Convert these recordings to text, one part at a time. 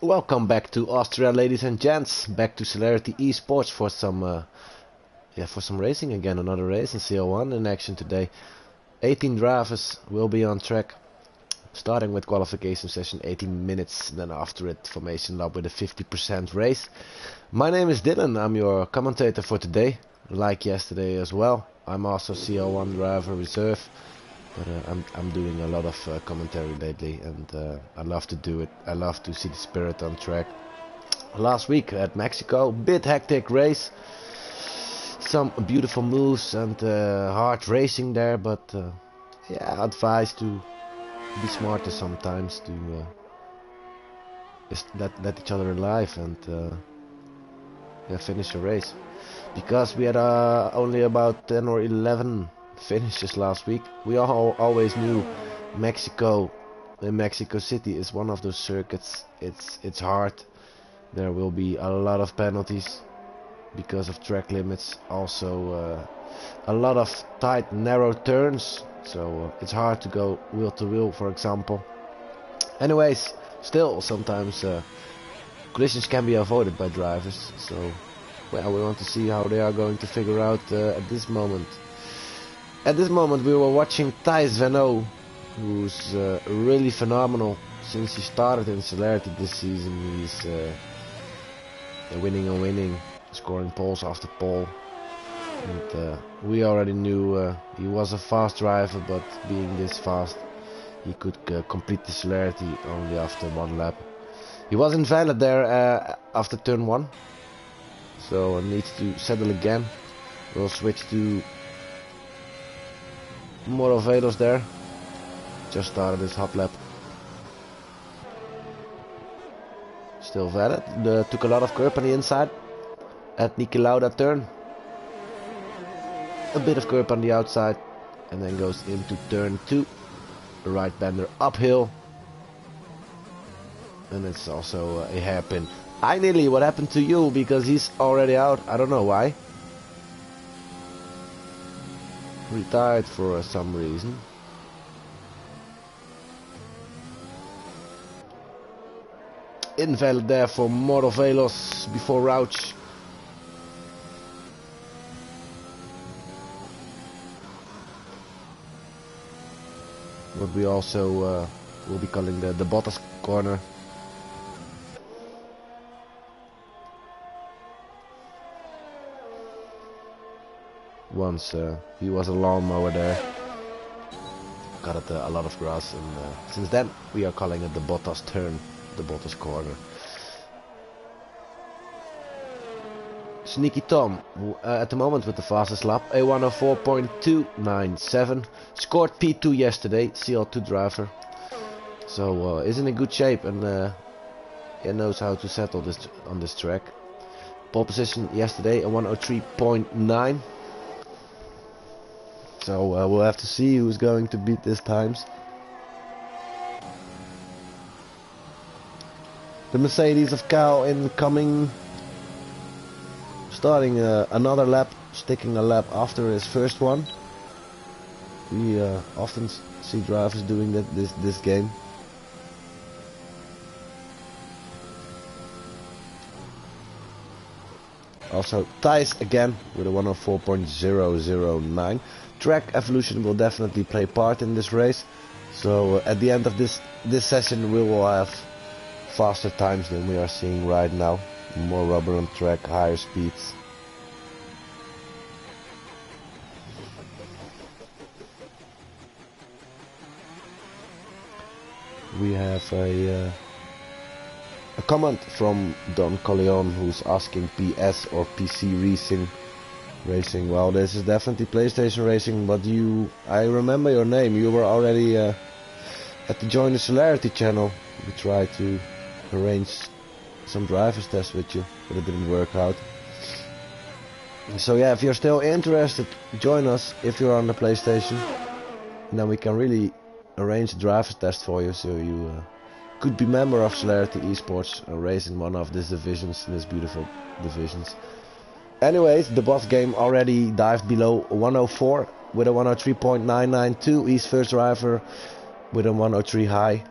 Welcome back to Austria, ladies and gents. Back to Celerity eSports for some racing again. Another race in CL-1 in action today. 18 drivers will be on track, starting with qualification session 18 minutes. Then after it, formation lap with a 50% race. My name is Dylan. I'm your commentator for today, like yesterday as well. I'm also CL1 driver reserve. But I'm doing a lot of commentary lately, and I love to do it. I love to see the spirit on track. Last week at Mexico, bit hectic race, some beautiful moves and hard racing there. But yeah, advice to be smarter sometimes, to just let each other in life and yeah, finish a race. Because we had only about 10 or 11 finishes last week. We always knew Mexico City is one of those circuits. It's hard. There will be a lot of penalties because of track limits. Also a lot of tight, narrow turns. So it's hard to go wheel to wheel, for example. Anyways, still sometimes collisions can be avoided by drivers. So well, we want to see how they are going to figure out at this moment. At this moment we were watching Thijs Van O, who's really phenomenal since he started in Celerity this season. He's winning and winning, scoring poles after pole. And we already knew he was a fast driver, but being this fast, he could complete the Celerity only after one lap. He was invalid there after turn 1, so needs to settle again. We'll switch to Velos there. Just started his hot lap. Still valid. Took a lot of curb on the inside at Niki Lauda turn. A bit of curb on the outside, and then goes into turn 2. A right bender uphill, and it's also a hairpin. Nearly, what happened to you? Because he's already out. I don't know why. Retired for some reason. Invalid there for Velos before Rauch. What we also will be calling the Bottas corner. Once he was a lawnmower there, got it a lot of grass, and since then we are calling it the Bottas turn, the Bottas corner. Sneaky Tom, at the moment with the fastest lap, a 104.297, scored P2 yesterday, CL2 driver, so is in a good shape, and he knows how to settle this on this track. Pole position yesterday, a 103.9. So we'll have to see who's going to beat this times. The Mercedes of Cal incoming, starting another lap, sticking a lap after his first one. We often see drivers doing that this game. Also Thijs again with a 104.009. Track evolution will definitely play part in this race, so at the end of this session we will have faster times than we are seeing right now. More rubber on track, higher speeds. We have a comment from Don Corleone, who's asking PS or PC racing. Well, this is definitely PlayStation racing, but I remember your name. You were already at the Join the Celerity channel. We tried to arrange some drivers tests with you, but it didn't work out. So yeah, if you're still interested, join us if you're on the PlayStation. And then we can really arrange a drivers test for you, so you could be member of Celerity eSports and race in one of these divisions, these beautiful divisions. Anyways, the boss game already dived below 104 with a 103.992. He's first driver with a 103 high.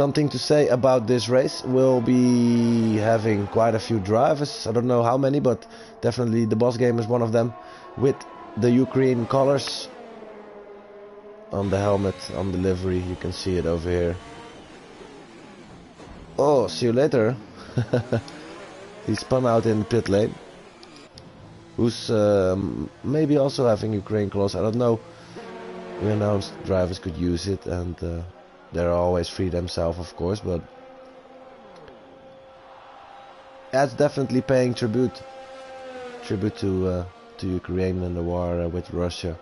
Something to say about this race. We'll be having quite a few drivers. I don't know how many, but definitely the boss game is one of them. With the Ukraine colors on the helmet, on the livery. You can see it over here. Oh, see you later. He spun out in the pit lane. Who's maybe also having Ukraine colors. I don't know. We announced drivers could use it, and they're always free themselves, of course, but that's definitely paying tribute to Ukraine and the war with Russia.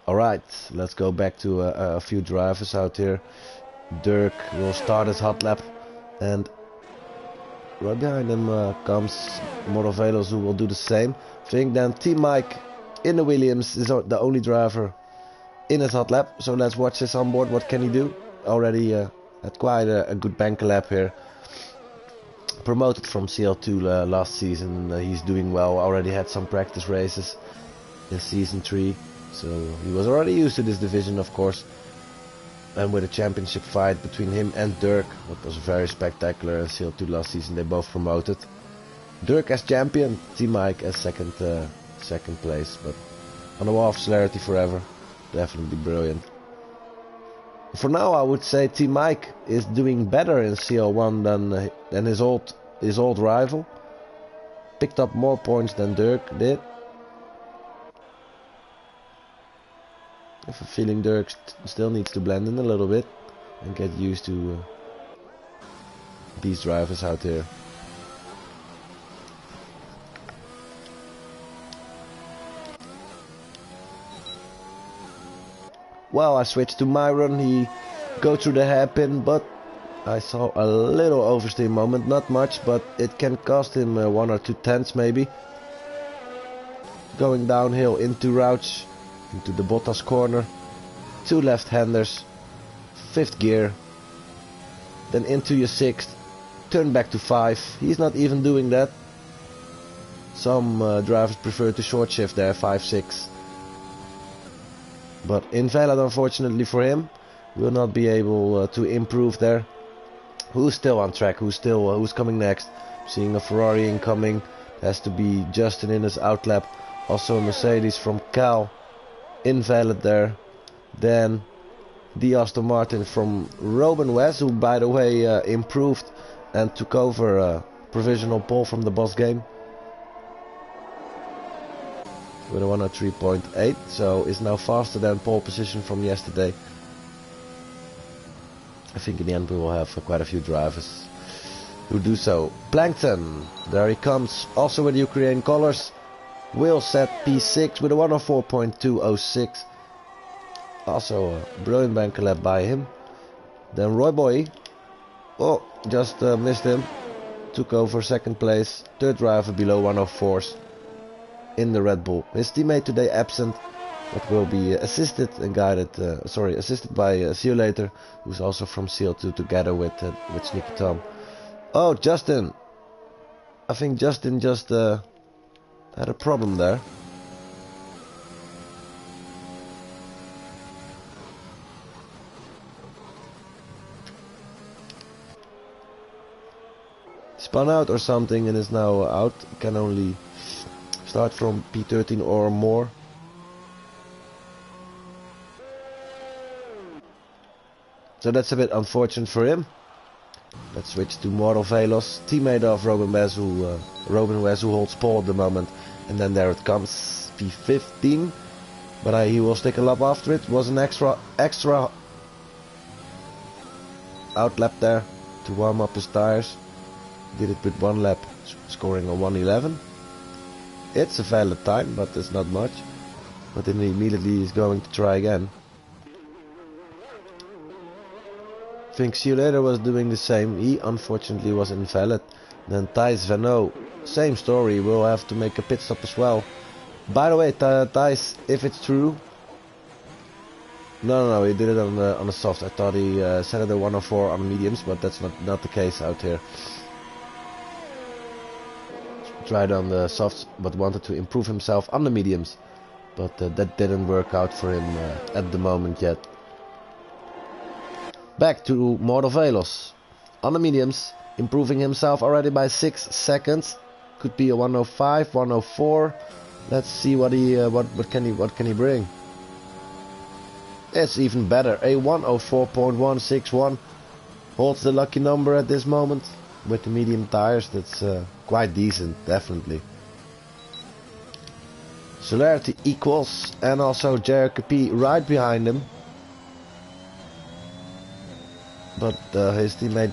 Alright, let's go back to a few drivers out here. Dirk will start his hot lap, and right behind him comes Morovelos, who will do the same. I think then Team Mike in the Williams is the only driver in his hot lap. So let's watch this on board. What can he do? Already had quite a good banker lap here. Promoted from CL2 last season. He's doing well. Already had some practice races in season 3. So he was already used to this division, of course. And with a championship fight between him and Dirk, what was very spectacular in CL2 last season, they both promoted. Dirk as champion, Team Mike as second place, but on the wall of Celerity forever, definitely brilliant. For now, I would say Team Mike is doing better in CL1 than his old rival. Picked up more points than Dirk did. I have a feeling Dirk still needs to blend in a little bit and get used to these drivers out here. Well, I switched to Myron. He go through the hairpin, but I saw a little oversteer moment. Not much, but it can cost him 1 or 2 tenths maybe. Going downhill into Rauch, into the Bottas corner. 2 left-handers, 5th gear. Then into your 6th. Turn back to 5. He's not even doing that. Some drivers prefer to short shift there, 5-6. But invalid, unfortunately for him, will not be able to improve there. Who's still on track? Who's coming next? Seeing a Ferrari incoming. Has to be Justin in his outlap. Also a Mercedes from Cal. Invalid there. Then the Aston Martin from Robin West, who by the way improved and took over a provisional pole from the boss game. With a 103.8, so is now faster than pole position from yesterday. I think in the end we will have quite a few drivers who do so. Plankton, there he comes, also with Ukraine colors. Will set P6 with a 104.206. Also a brilliant banker lap by him. Then Roy Boy, oh, just missed him. Took over 2nd place, 3rd driver below 104s. In the Red Bull. His teammate today absent, but will be assisted and guided. Assisted by See You Later, who's also from CL2 together with Sneaky Tom. Oh, Justin! I think Justin just had a problem there. Spun out or something and is now out. Can only start from P13 or more. So that's a bit unfortunate for him. Let's switch to Morovelos, teammate of Robin West, who holds pole at the moment. And then there it comes, P15. But he will stick a lap after it. Was an extra outlap there to warm up his tires. Did it with 1 lap, scoring a 111. It's a valid time, but it's not much. But then immediately he's going to try again. I think See You Later was doing the same. He unfortunately was invalid. Then Thijs Vano, same story, will have to make a pit stop as well. By the way, Thijs, if it's true... No, he did it on the soft. I thought he set it at 104 on the mediums, but that's not the case out here. Tried on the softs, but wanted to improve himself on the mediums. but that didn't work out for him at the moment yet. Back to Mordovelos on the mediums, improving himself already by 6 seconds. Could be a 105, 104. Let's see what can he bring. It's even better, a 104.161. Holds the lucky number at this moment with the medium tires. That's quite decent, definitely. Celerity equals, and also P right behind him. But his teammate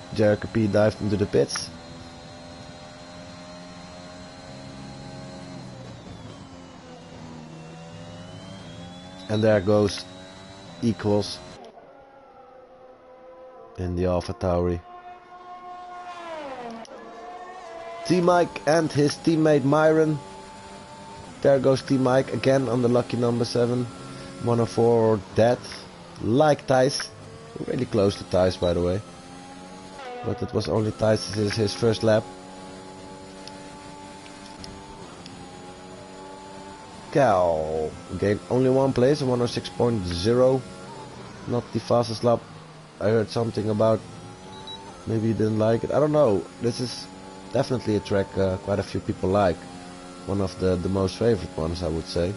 P dived into the pits. And there goes equals in the AlphaTauri. T-Mike and his teammate Myron. There goes T-Mike again on the lucky number 7. 104 or dead. Like Thijs. Really close to Thijs, by the way. But it was only Thijs' his first lap. Cal gained only 1 place, 106.0. Not the fastest lap. I heard something about maybe he didn't like it. I don't know. This is definitely a track quite a few people like. One of the most favorite ones, I would say.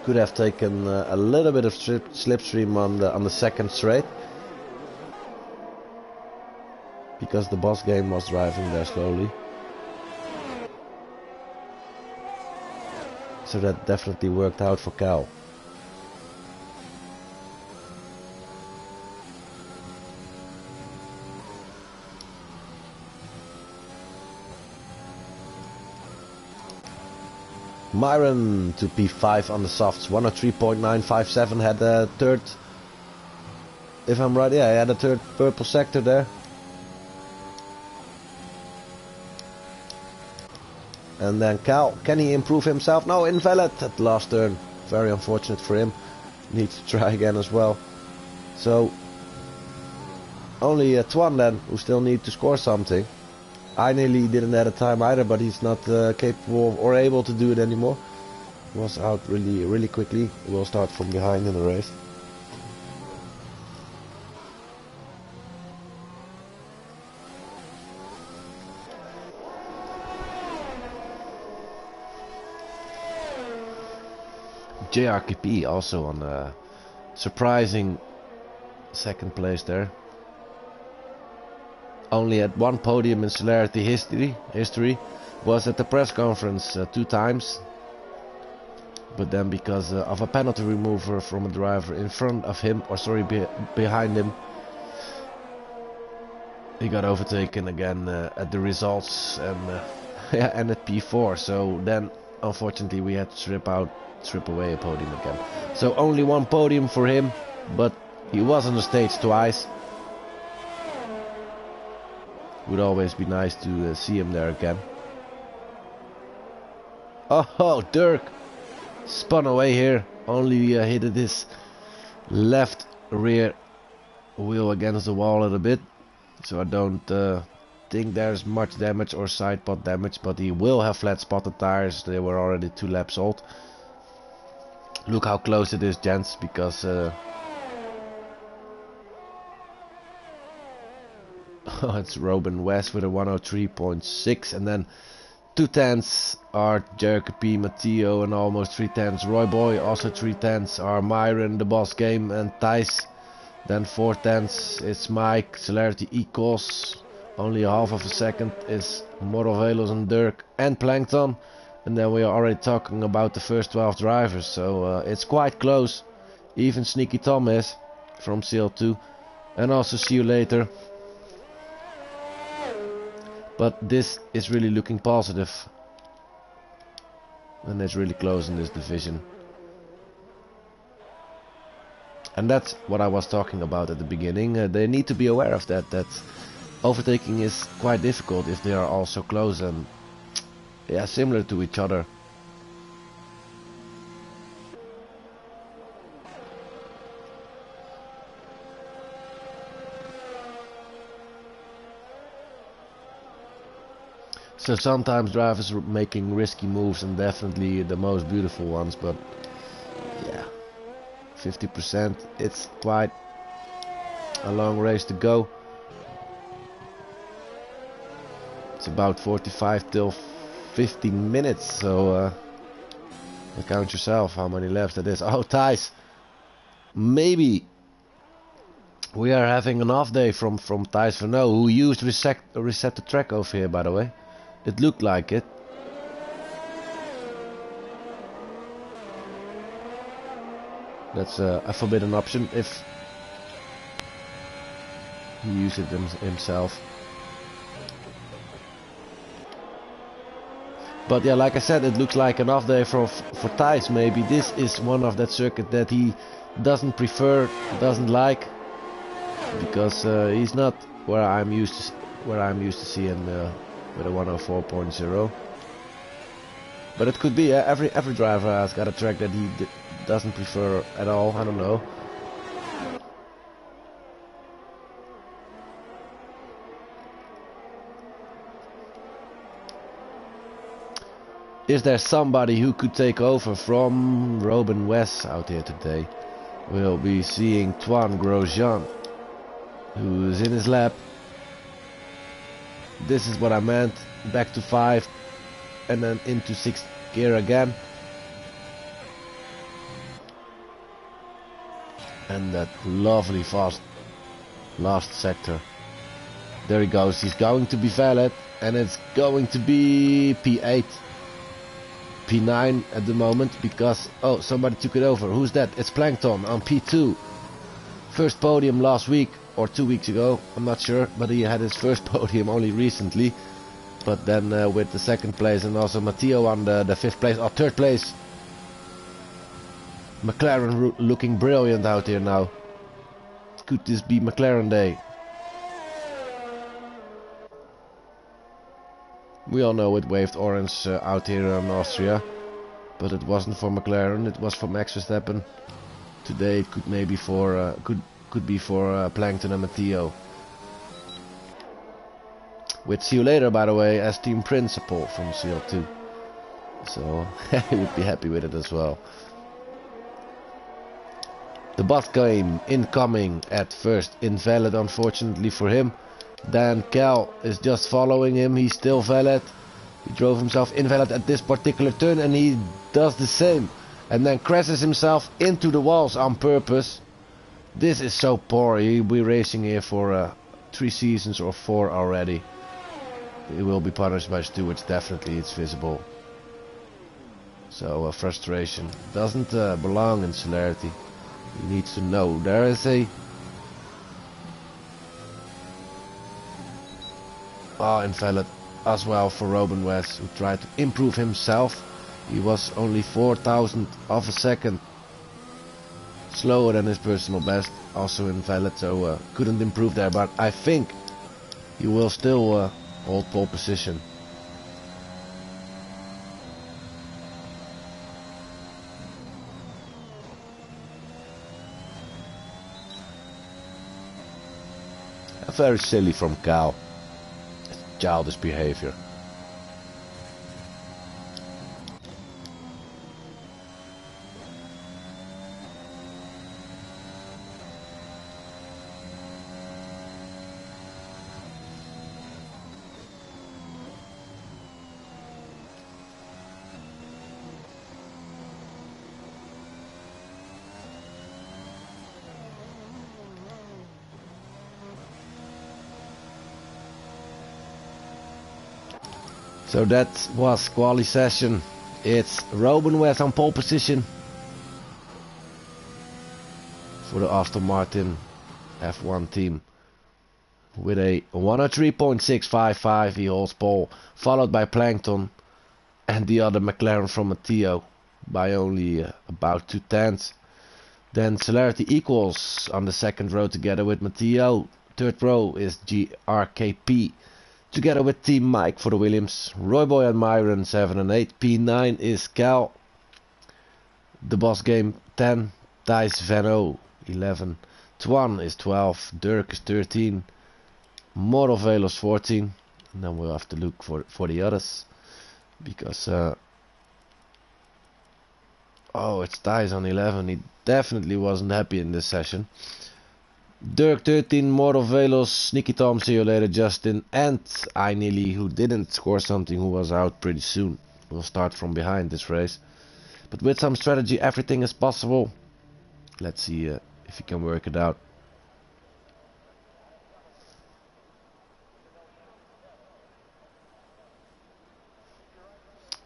Could have taken a little bit of slipstream on the second straight, because the boss game was driving there slowly. So that definitely worked out for Cal. Myron to P5 on the softs, 103.957, had a third, if I'm right, yeah, he had a third purple sector there. And then Cal, can he improve himself? No, invalid at the last turn. Very unfortunate for him. Needs to try again as well. So, only Twan then, who still need to score something. I nearly didn't have the time either, but he's not capable or able to do it anymore. He was out really quickly. We'll start from behind in the race. JRKP also on a surprising second place there. Only at 1 podium in Celerity history, was at the press conference 2 times, but then because of a penalty remover from a driver in front of him, or sorry, behind him, he got overtaken again at the results, and yeah, and at P4. So then unfortunately we had to strip away a podium again. So only 1 podium for him, but he was on the stage twice. Would always be nice to see him there again. Oh, Dirk spun away here. Only hit his left rear wheel against the wall a little bit. So I don't think there's much damage or side pod damage, but he will have flat spotted tires. They were already 2 laps old. Look how close it is, gents, because it's Robin West with a 103.6, and then 2 tenths are P, Matteo, and almost 3 tenths Roy Boy. Also 3 tenths are Myron, the boss game, and Thijs. Then 4 tenths is Mike, Celerity equals. Only a half of a second is Mordovelos and Dirk and Plankton. And then we are already talking about the first 12 drivers, so it's quite close. Even Sneaky Tom is from CL2. And also see you later. But this is really looking positive. And it's really close in this division. And that's what I was talking about at the beginning. They need to be aware of that overtaking is quite difficult if they are all so close and yeah, similar to each other. So sometimes drivers are making risky moves, and definitely the most beautiful ones, but yeah, 50%, it's quite a long race to go. It's about 45 till 15 minutes, so count yourself how many laps that is. Oh, Thijs, maybe we are having an off day from Thijs Vano, who used reset the track over here, by the way. It looked like it. That's a forbidden option if he used it himself. But yeah, like I said, it looks like an off day for Thijs. Maybe this is one of that circuit that he doesn't prefer, doesn't like, because he's not where I'm used to seeing with a 104.0. But it could be every driver has got a track that he doesn't prefer at all. I don't know. Is there somebody who could take over from Robin West out here today? We'll be seeing Twan Grosjean, who's in his lap. This is what I meant. Back to 5 and then into 6th gear again. And that lovely fast last sector. There he goes. He's going to be valid, and it's going to be P8. P9 at the moment, because oh, somebody took it over. Who's that? It's Plankton on P2. First podium last week or 2 weeks ago, I'm not sure, but he had his first podium only recently. But then with the 2nd place, and also Matteo on the 5th place or 3rd place. McLaren looking brilliant out here now. Could this be McLaren day? We all know it waved orange out here in Austria, but it wasn't for McLaren. It was for Max Verstappen. Today it could maybe for could be for Plankton and Matteo. With See You Later, by the way, as team principal from CL2, so he would be happy with it as well. The bot game incoming at first, invalid unfortunately for him. Dan Cal is just following him. He's still valid. He drove himself invalid at this particular turn, and he does the same, and then crashes himself into the walls on purpose. This is so poor. He'll be racing here for 3 seasons or 4 already. He will be punished by stewards, definitely. It's visible. So frustration doesn't belong in Celerity. He needs to know there is a invalid as well for Robin West, who tried to improve himself. He was only 4,000 of a second slower than his personal best, also invalid, so couldn't improve there, but I think he will still hold pole position. Very silly from Cal. Childish behavior. So that was quali session. It's Robin West on pole position for the Aston Martin F1 team with a 103.655. He holds pole, followed by Plankton and the other McLaren from Matteo by only about 2/10. Then Celerity equals on the 2nd row together with Matteo. 3rd row is GRKP together with Team Mike for the Williams. Roy Boy and Myron 7 and 8. P9 is Cal. The boss game 10. Thijs Vano 11. Twan is 12. Dirk is 13. Morovelos 14. And then we'll have to look for the others, because oh, it's Thijs on 11. He definitely wasn't happy in this session. Dirk 13, Mortal Velos, Sneaky Tom, see you later, Justin, and I nearly, who didn't score something, who was out pretty soon. We'll start from behind this race, but with some strategy everything is possible. Let's see if you can work it out.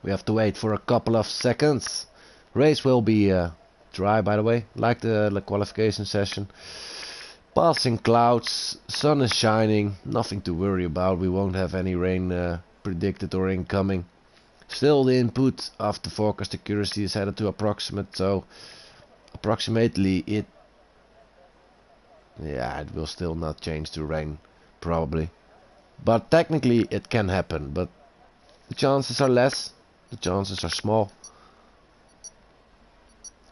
We have to wait for a couple of seconds. Race will be dry, by the way, like the qualification session. Passing clouds, sun is shining, nothing to worry about. We won't have any rain predicted or incoming. Still, the input of the forecast accuracy is headed to approximate, so approximately it will still not change to rain, probably. But technically it can happen, but the chances are less, the chances are small.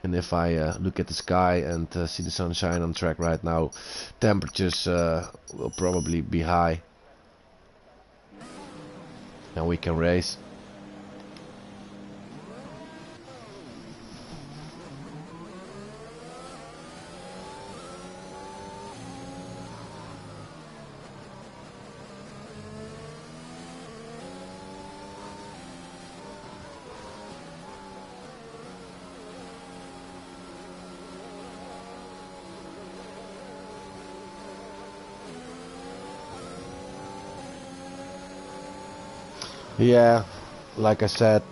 And if I look at the sky and see the sunshine on track right now, temperatures will probably be high. And we can race. Yeah, like I said,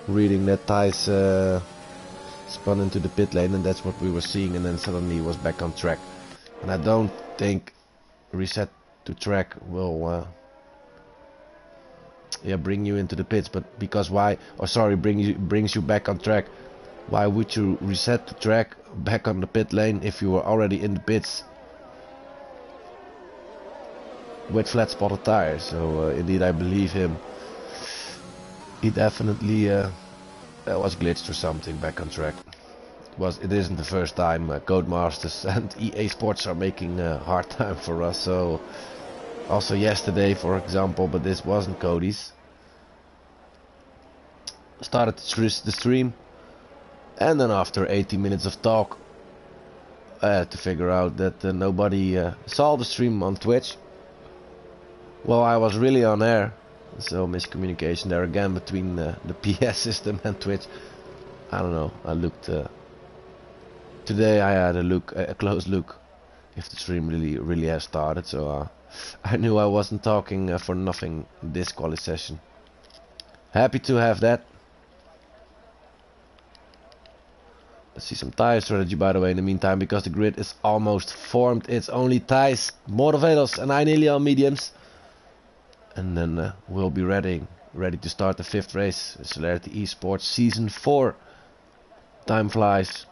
reading that Thijs spun into the pit lane, and that's what we were seeing, and then suddenly he was back on track. And I don't think reset to track will bring you into the pits, but because why, or sorry, brings you back on track. Why would you reset to track back on the pit lane if you were already in the pits with flat spotted tires? So indeed, I believe him. He definitely was glitched or something back on track. It isn't the first time Codemasters and EA Sports are making a hard time for us. So also yesterday, for example, but this wasn't Cody's. Started the stream, and then after 80 minutes of talk, I had to figure out that nobody saw the stream on Twitch. Well, I was really on air, so miscommunication there again between the PS system and Twitch. I don't know. I looked today. I had a close look, if the stream really has started. So I knew I wasn't talking for nothing this quali session. Happy to have that. Let's see some tire strategy, by the way, in the meantime, because the grid is almost formed. It's only Thijs, Mordovelos, and I nearly on mediums. And then we'll be ready to start the 5th race, Celerity eSports Season 4. Time flies.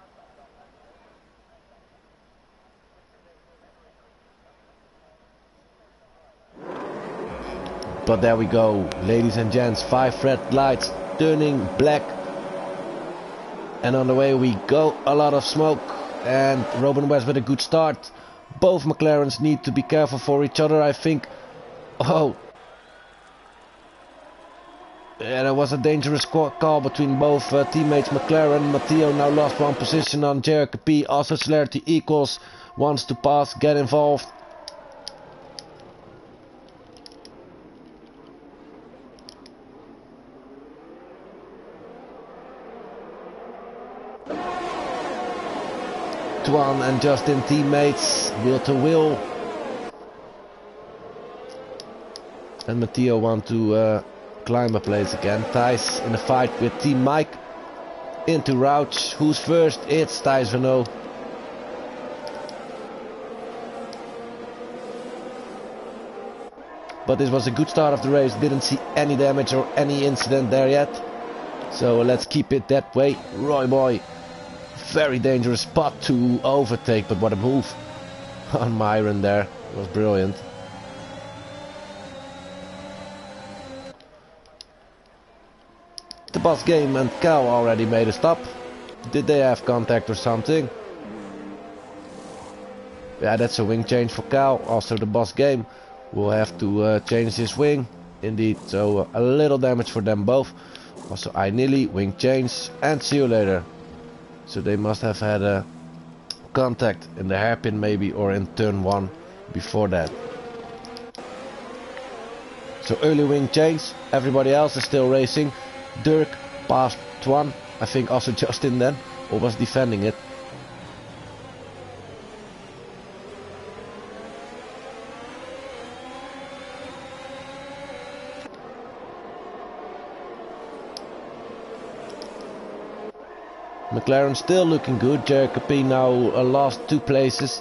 But there we go, ladies and gents, 5 red lights turning black. And on the way we go, a lot of smoke. And Robin West with a good start. Both McLarens need to be careful for each other, I think. Oh. And it was a dangerous call between both teammates. McLaren, Matteo now lost one position on Jericho P. Also Celerity equals, wants to pass, get involved. Tuan and Justin teammates, wheel to wheel. And Matteo want to climb a place again. Thijs in a fight with Team Mike. Into Rouch. Who's first? It's Thijs Renault. But this was a good start of the race. Didn't see any damage or any incident there yet. So let's keep it that way. Roy Boy. Very dangerous spot to overtake, but what a move on Myron there. It was brilliant. The Boss Game and Cal already made a stop. Did they have contact or something? Yeah, that's a wing change for Cal. Also the boss game will have to change his wing. Indeed, so a little damage for them both. Also I nearly wing change and see you later. So they must have had a contact in the hairpin maybe, or in turn 1 before that. So early wing change, everybody else is still racing. Dirk passed one, I think also Justin then, or was defending it. McLaren still looking good. Jacobi now lost 2 places.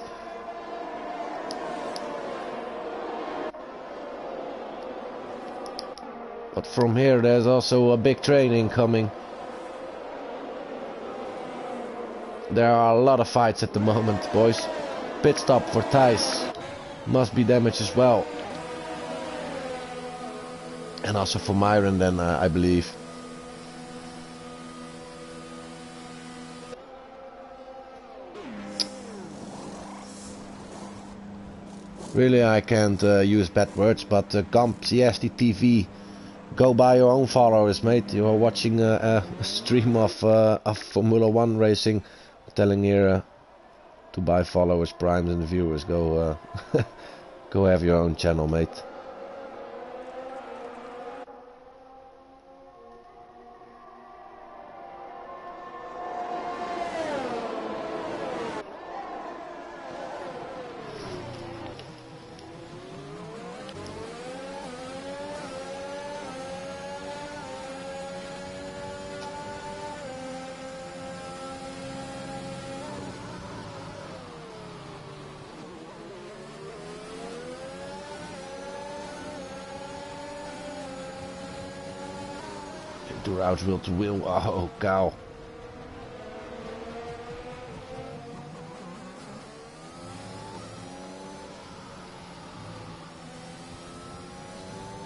But from here there's also a big train incoming. There are a lot of fights at the moment, boys. Pit stop for Thijs. Must be damaged as well. And also for Myron then, I believe. Really, I can't use bad words, but Gump, CST TV, go buy your own followers, mate. You are watching a stream of Formula 1 racing, telling here to buy followers, primes and viewers. Go, go have your own channel, mate. Out wheel to wheel. Oh, cow.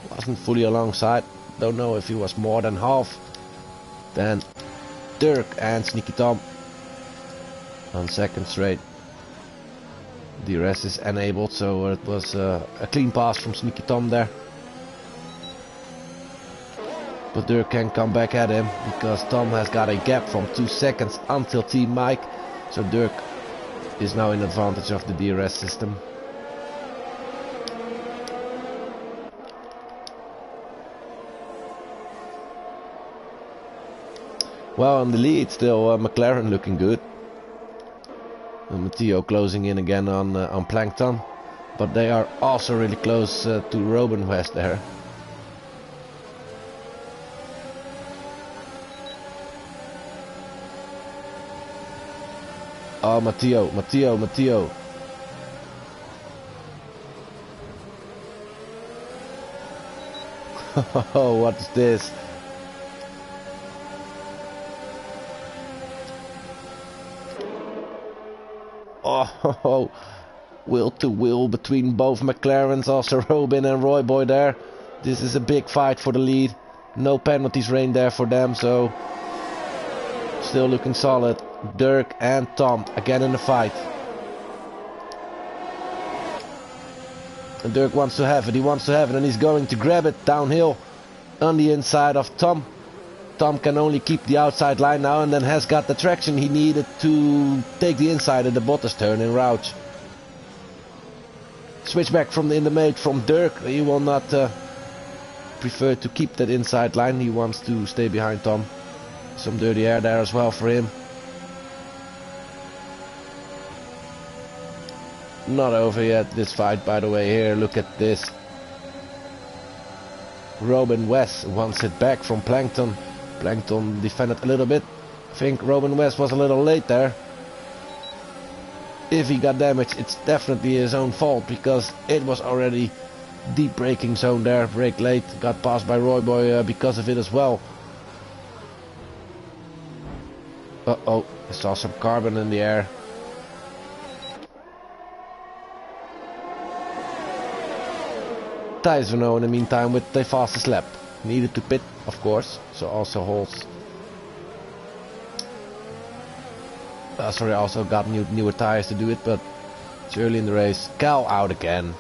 Wasn't fully alongside. Don't know if he was more than half. Then Dirk and Sneaky Tom on second straight. DRS is enabled, so it was a clean pass from Sneaky Tom there. But Dirk can come back at him because Tom has got a gap from 2 seconds until Team Mike. So Dirk is now in advantage of the DRS system. Well, on the lead still McLaren looking good. And Matteo closing in again on Plankton. But they are also really close to Robin West there. Oh, Matteo. Oh, what is this? Oh, wheel to wheel between both McLarens, also Robin and Roy Boy there. This is a big fight for the lead. No penalties rained there for them, so still looking solid. Dirk and Tom again in the fight. And Dirk wants to have it, and he's going to grab it downhill on the inside of Tom. Tom can only keep the outside line now and then has got the traction he needed to take the inside of the Bottas turn in route. Switch back from in the mate from Dirk. He will not prefer to keep that inside line. He wants to stay behind Tom. Some dirty air there as well for him. Not over yet, this fight, by the way. Here, look at this. Robin West wants it back from Plankton. Plankton defended a little bit. I think Robin West was a little late there. If he got damaged, it's definitely his own fault, because it was already deep braking zone there. Brake late, got passed by Roy Boy because of it as well. Uh-oh, I saw some carbon in the air. Thijs Vano in the meantime with the fastest lap. Needed to pit, of course, so also holds. Sorry, also got newer tires to do it, but It's early in the race. Cal out again.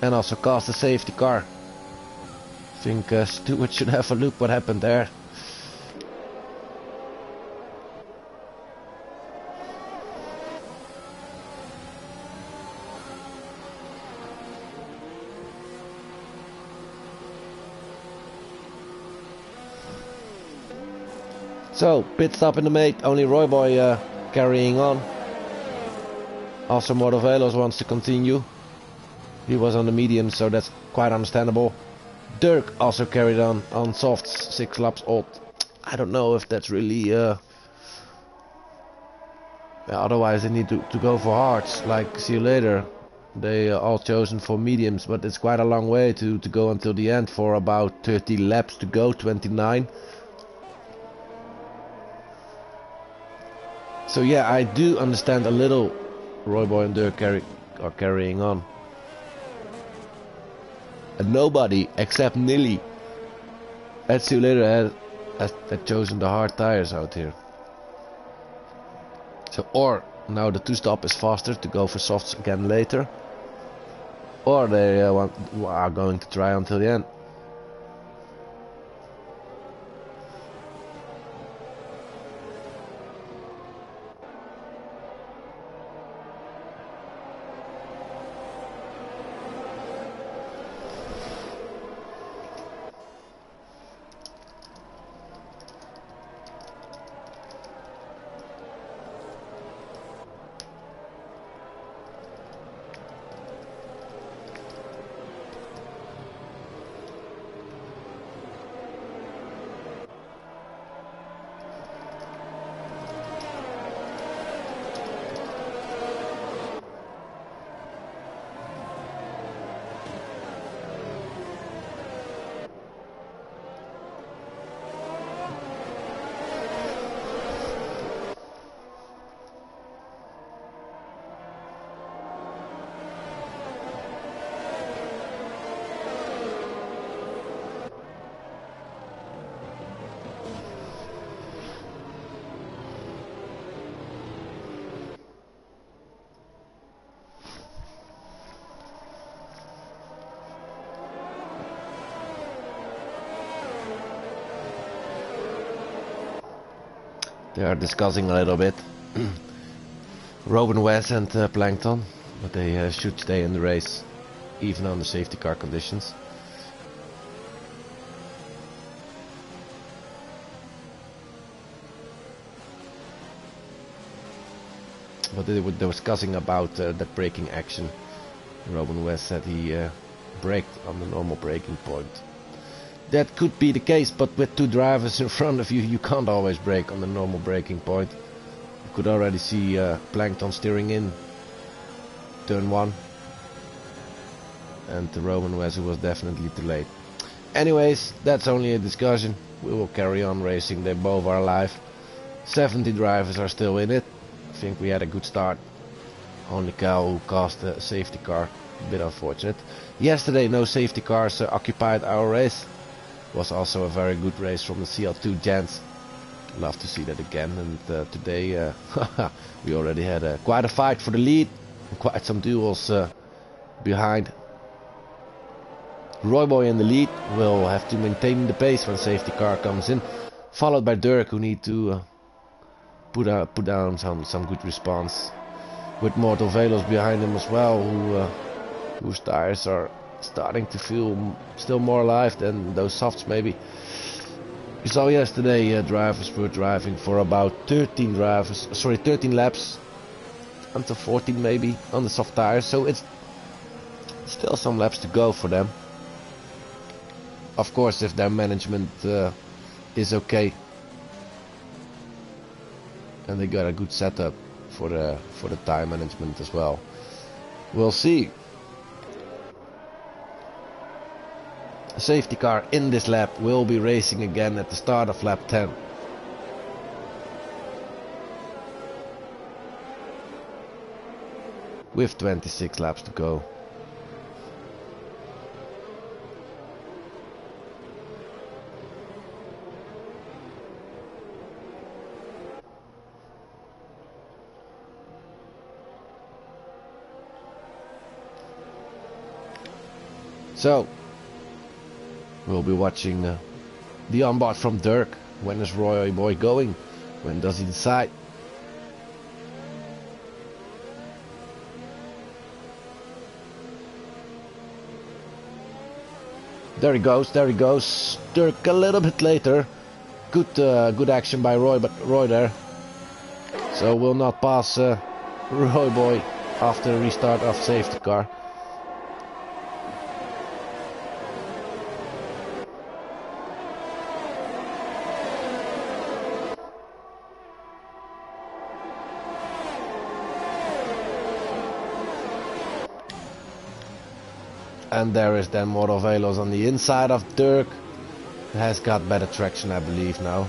And also cast a safety car. I think Stewart should have a look what happened there. So, pit stop in the mate, only Royboy carrying on. Also Mordovelos wants to continue. He was on the medium, so that's quite understandable. Dirk also carried on softs, 6 laps old. I don't know if that's really... otherwise they need to go for hards, like see you later. They are all chosen for mediums, but it's quite a long way to go until the end for about 30 laps to go, 29. So yeah, I do understand a little Royboy and Dirk are carrying on. And nobody except Nilly at See You Later has chosen the hard tires out here. So or now the 2-stop is faster to go for softs again later. Or they are going to try until the end. They are discussing a little bit. Robin West and Plankton, but they should stay in the race, even on the safety car conditions. But they were discussing about that braking action. Robin West said he braked on the normal braking point. That could be the case, but with 2 drivers in front of you, you can't always brake on the normal braking point. You could already see Plankton steering in turn 1. And the Roman West was definitely too late. Anyways, that's only a discussion. We will carry on racing. They both are alive. 70 drivers are still in it. I think we had a good start. Only Cal who cast a safety car. A bit unfortunate. Yesterday no safety cars occupied our race. Was also a very good race from the CL-2 gents. Love to see that again. And today we already had quite a fight for the lead. And quite some duels behind. Royboy in the lead will have to maintain the pace when safety car comes in. Followed by Dirk, who need to put down some good response. With Mordovelos behind him as well, whose tires are starting to feel still more alive than those softs maybe. We saw yesterday drivers were driving for about 13 laps until 14 maybe on the soft tires, so it's still some laps to go for them. Of course, if their management is okay and they got a good setup for the tire management as well. We'll see. A safety car in this lap will be racing again at the start of lap 10. with 26 laps to go. So, we'll be watching the onboard from Dirk. When is Roy Boy going? When does he decide? There he goes, there he goes. Dirk a little bit later. Good action by Roy, but Roy there. So will not pass Roy Boy after restart of safety car. And there is then Morovelos on the inside of Dirk. Has got better traction, I believe, now.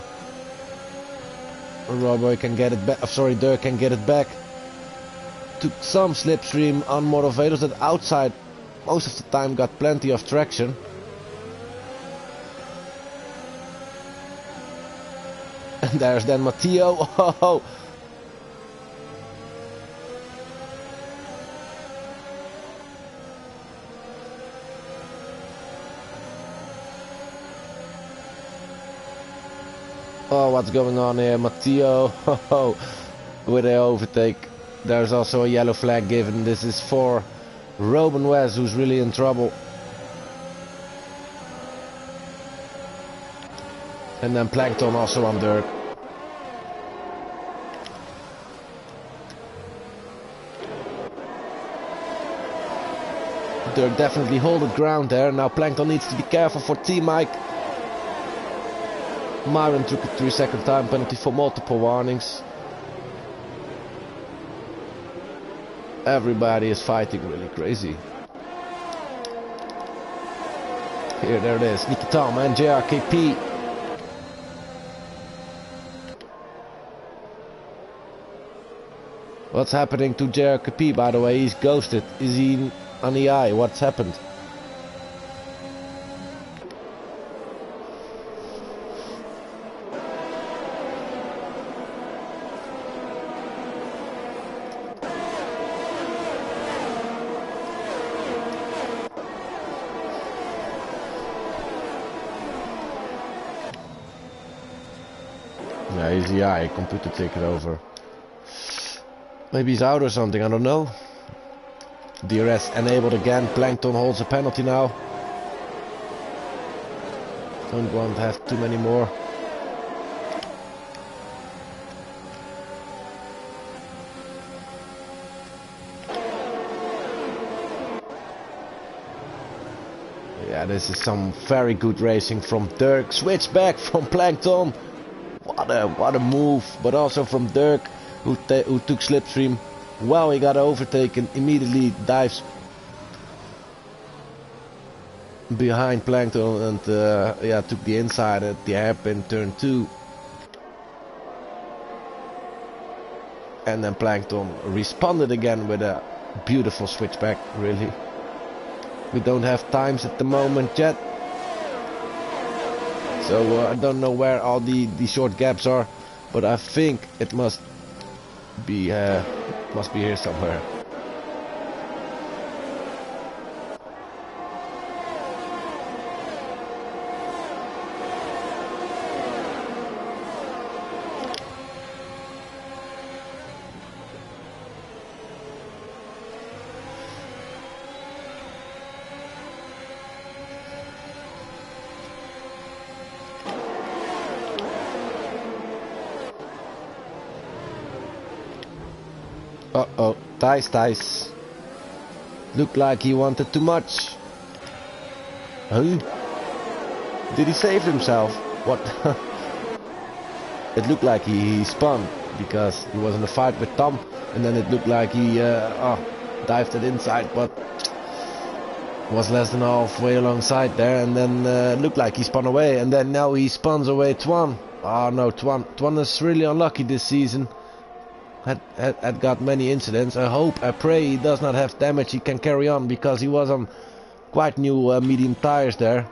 Roboy can get it back. Sorry, Dirk can get it back. Took some slipstream on Morovelos that outside most of the time got plenty of traction. And there's then Matteo. Oh. Oh, what's going on here? Matteo with an overtake. There's also a yellow flag given. This is for Robin West, who's really in trouble. And then Plankton also on Dirk. Dirk definitely holding ground there. Now Plankton needs to be careful for T-Mike. Myron took a 3-second time penalty for multiple warnings. Everybody is fighting really crazy. Here, there it is. Nicky Tom and JRKP. What's happening to JRKP, by the way? He's ghosted. Is he on the eye? What's happened? Yeah, he's the eye. Computer take it over. Maybe he's out or something, I don't know. DRS enabled again. Plankton holds a penalty now. Don't want to have too many more. Yeah, this is some very good racing from Dirk. Switch back from Plankton. What a move, but also from Dirk, who took slipstream. Wow, he got overtaken, immediately dives behind Plankton and yeah, took the inside at the hairpin turn 2. And then Plankton responded again with a beautiful switchback, really. We don't have times at the moment yet. So I don't know where all the short gaps are, but I think it must be here somewhere. Uh-oh, Thijs. Looked like he wanted too much. Huh? Did he save himself? What? It looked like he spun because he was in a fight with Tom, and then it looked like he dived it inside, but was less than halfway alongside there, and then looked like he spun away, and then now he spins away Twan. Oh no, Twan is really unlucky this season. had got many incidents. I pray he does not have damage. He can carry on because he was on quite new medium tires there.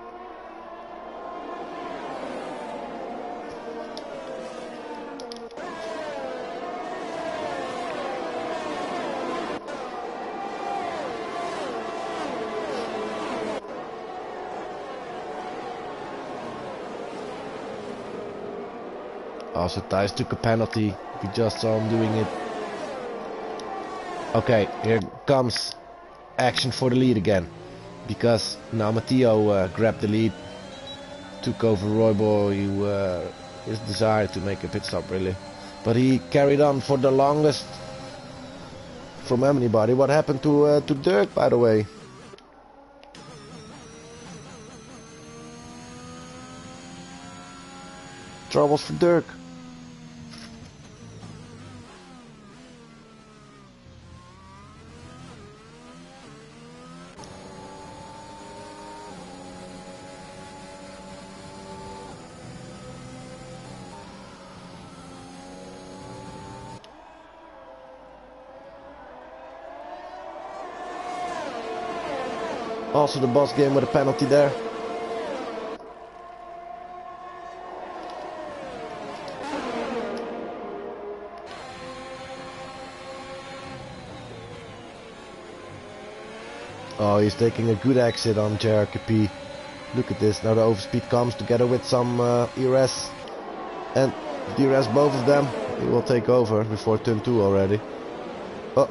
Also, Thijs took a penalty. We just saw him doing it. Okay, here comes action for the lead again. Because now Matteo grabbed the lead. Took over Royboy, who his desire to make a pit stop really. But he carried on for the longest from anybody. What happened to Dirk, by the way? Troubles for Dirk. Also the boss game with a penalty there. Oh, he's taking a good exit on JRKP. Look at this, now the overspeed comes together with some ERS. And DRS both of them. He will take over before turn 2 already. Oh,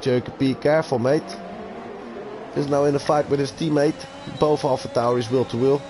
JRKP, careful mate. Is now in a fight with his teammate. Both Alpha Tauris wheel to wheel.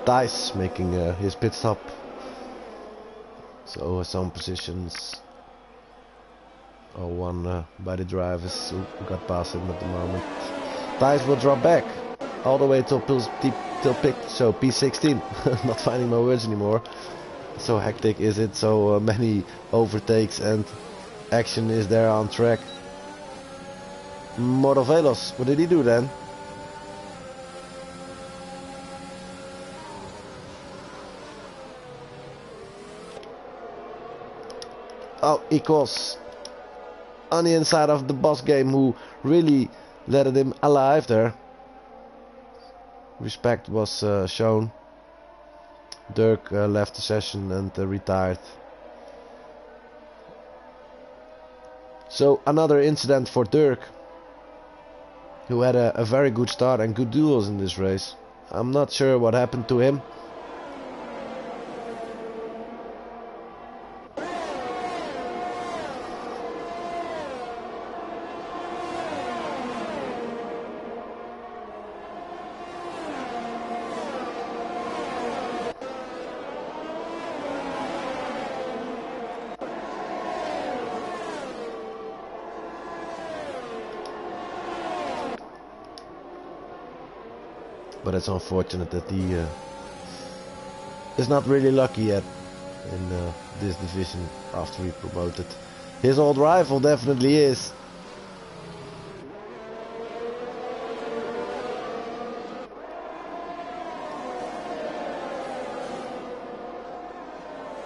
Thijs making his pit stop. So some positions are won by the drivers who got past him at the moment. Thijs will drop back all the way till pit, so P16. Not finding my words anymore. So hectic is it, so many overtakes and action is there on track. Mordovelos, what did he do then? Oh, equals on the inside of the boss game, who really let him alive there. Respect was shown. Dirk left the session and retired. So another incident for Dirk, who had a very good start and good duels in this race. I'm not sure what happened to him. But it's unfortunate that he is not really lucky yet in this division after he promoted. His old rival definitely is.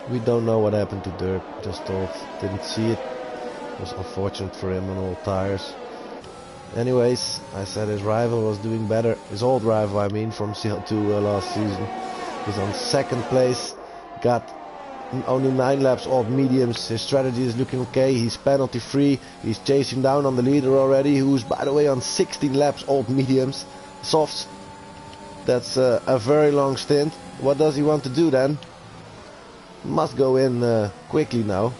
We don't know what happened to Dirk, just told, didn't see it. It was unfortunate for him on all tires. Anyways, I said his rival was doing better. His old rival, I mean, from CL2 last season. He's on second place. Got only 9 laps old mediums. His strategy is looking okay. He's penalty free. He's chasing down on the leader already, who's by the way on 16 laps old mediums. Softs. That's a very long stint. What does he want to do then? Must go in quickly now.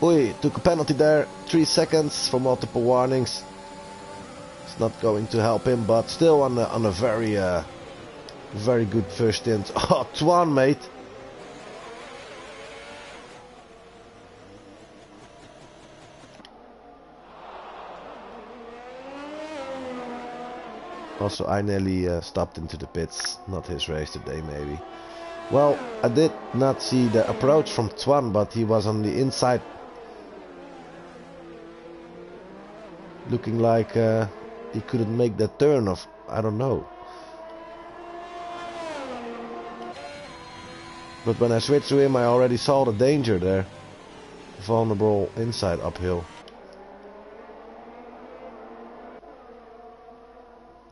Oi, took a penalty there. 3 seconds for multiple warnings. That's not going to help him, but still on a very very good first stint. Oh, Twan, mate. Also, I nearly stopped into the pits. Not his race today, maybe. Well, I did not see the approach from Twan, but he was on the inside. Looking like he couldn't make that turn of, I don't know. But when I switched to him, I already saw the danger there. Vulnerable inside uphill.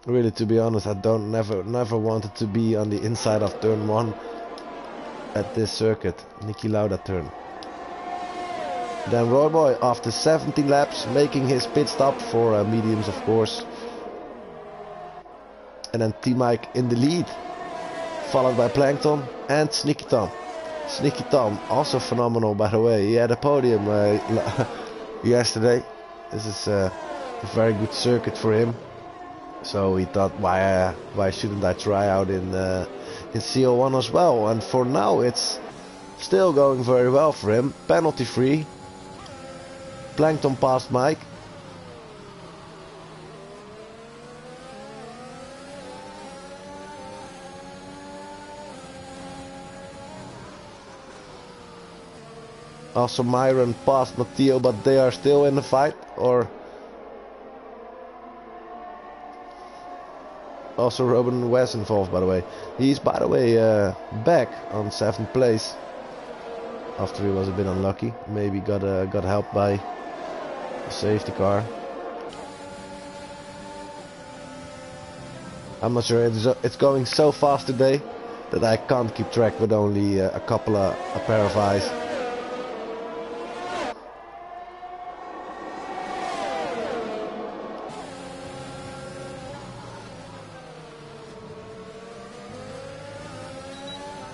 Really, to be honest, I never wanted to be on the inside of turn 1 at this circuit. Niki Lauda turn. Then Royboy, after 70 laps, making his pit stop for mediums, of course. And then T-Mike in the lead, followed by Plankton and Sneaky Tom. Sneaky Tom, also phenomenal, by the way. He had a podium yesterday. This is a very good circuit for him. So he thought, why shouldn't I try out in CL-1 as well? And for now, it's still going very well for him. Penalty free. Plankton passed Mike. Also Myron passed Matteo, but they are still in the fight. Or also Robin West involved, by the way. He's, by the way, back on 7th place after he was a bit unlucky. Maybe got helped by the safety car. I'm not sure. It's going so fast today that I can't keep track with only a pair of eyes.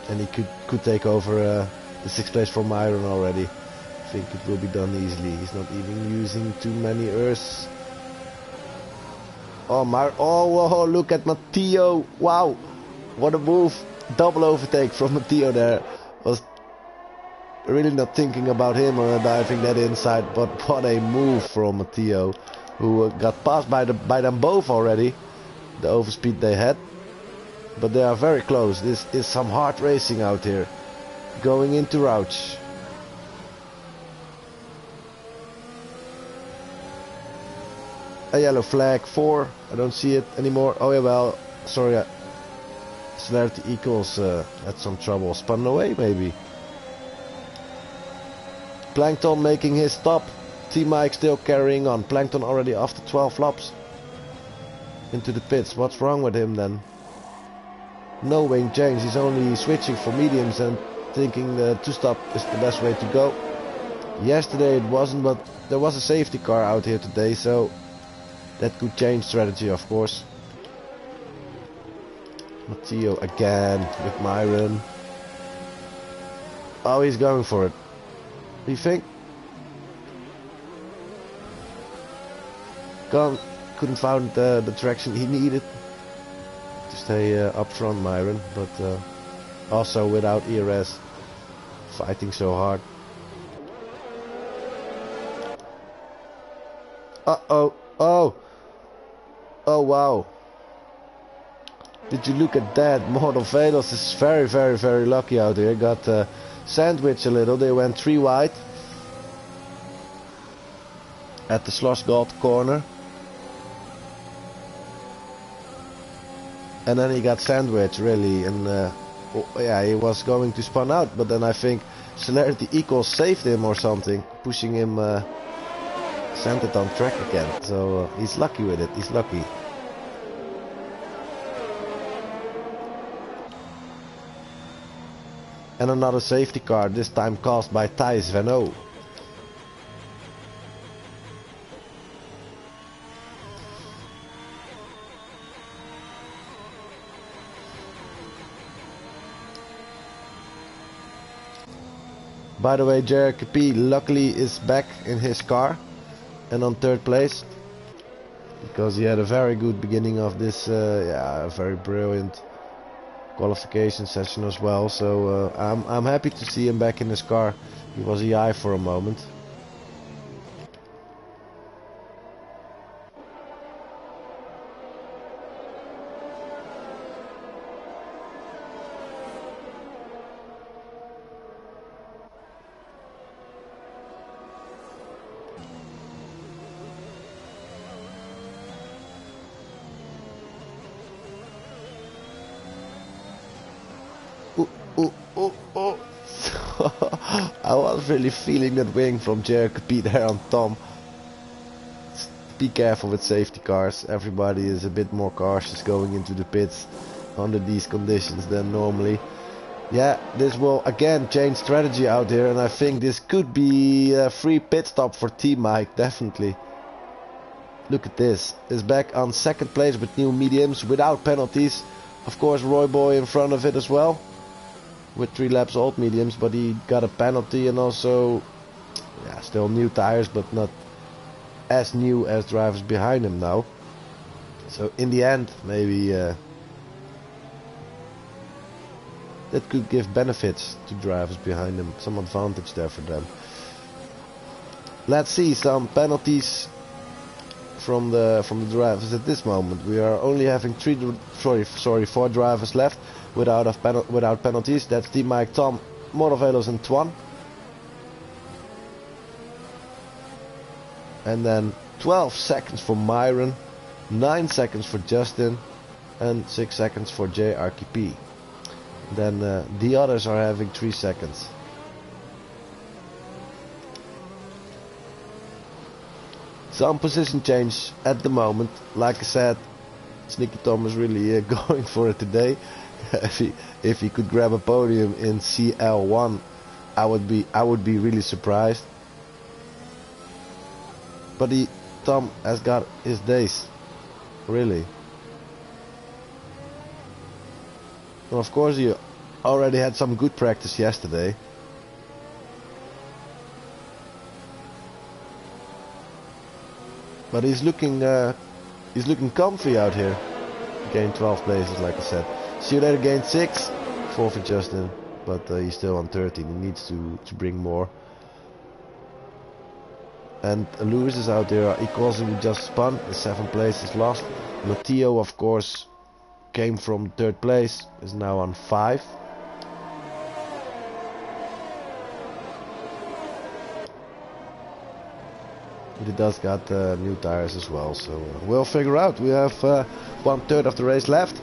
And he could take over the 6th place from Myron already. I think it will be done easily. He's not even using too many earths. Oh, Myron! Oh, look at Matteo! Wow, what a move! Double overtake from Matteo there. Was really not thinking about him or diving that inside, but what a move from Matteo, who got passed by them both already. The overspeed they had. But they are very close. This is some hard racing out here. Going into Rouch. A yellow flag, 4. I don't see it anymore. Oh yeah, well, sorry. Celerity equals had some trouble. Spun away maybe. Plankton making his stop. T-Mike still carrying on. Plankton already after 12 laps. Into the pits. What's wrong with him then? No wing change, he's only switching for mediums and thinking the two-stop is the best way to go. Yesterday it wasn't, but there was a safety car out here today, so that could change strategy, of course. Matteo again with Myron. Oh, he's going for it. You think? Couldn't find the traction he needed to stay up front, Myron, but also without ERS, fighting so hard. Oh wow, did you look at that? Mortal Velos is very lucky out here. Got sandwiched a little. They went 3 wide at the Slosgold corner. And then he got sandwiched, really, and yeah, he was going to spun out, but then I think Celerity equals saved him or something, pushing him centered on track again. So he's lucky with it. He's lucky. And another safety car, this time caused by Thijs Venno. By the way, Jericho P luckily is back in his car and on 3rd place. because he had a very good beginning of this, yeah, very brilliant qualification session as well. So I'm happy to see him back in his car. He was EI for a moment. Oh. I was really feeling that wing from Jacoby there on Tom. Be careful with safety cars. Everybody is a bit more cautious going into the pits under these conditions than normally. Yeah, this will again change strategy out here, and I think this could be a free pit stop for Team Mike, definitely. Look at this. Is back on second place with new mediums without penalties. Of course, Roy Boy in front of it as well, with 3 laps old mediums, but he got a penalty, and also, yeah, still new tires, but not as new as drivers behind him now. So in the end, maybe that could give benefits to drivers behind him, some advantage there for them. Let's see some penalties from the drivers at this moment. We are only having 4 drivers left without penalties. That's Team Mike, Tom, Motovelos and Twan. And then 12 seconds for Myron, 9 seconds for Justin, and 6 seconds for JRKP. Then the others are having 3 seconds. Some position change at the moment. Like I said, Sneaky Tom is really going for it today. if he could grab a podium in CL-1, I would be really surprised. But Tom has got his days, really. And of course, he already had some good practice yesterday. But he's looking comfy out here. Gained 12 places, like I said. See you later, gained 6. 4 for Justin, but he's still on 13. He needs to bring more. And Lewis is out there. Equalsing just spun. The 7th place is lost. Matteo, of course, came from 3rd place. Is now on 5. But he does got new tires as well. So we'll figure out. We have 1/3 of the race left.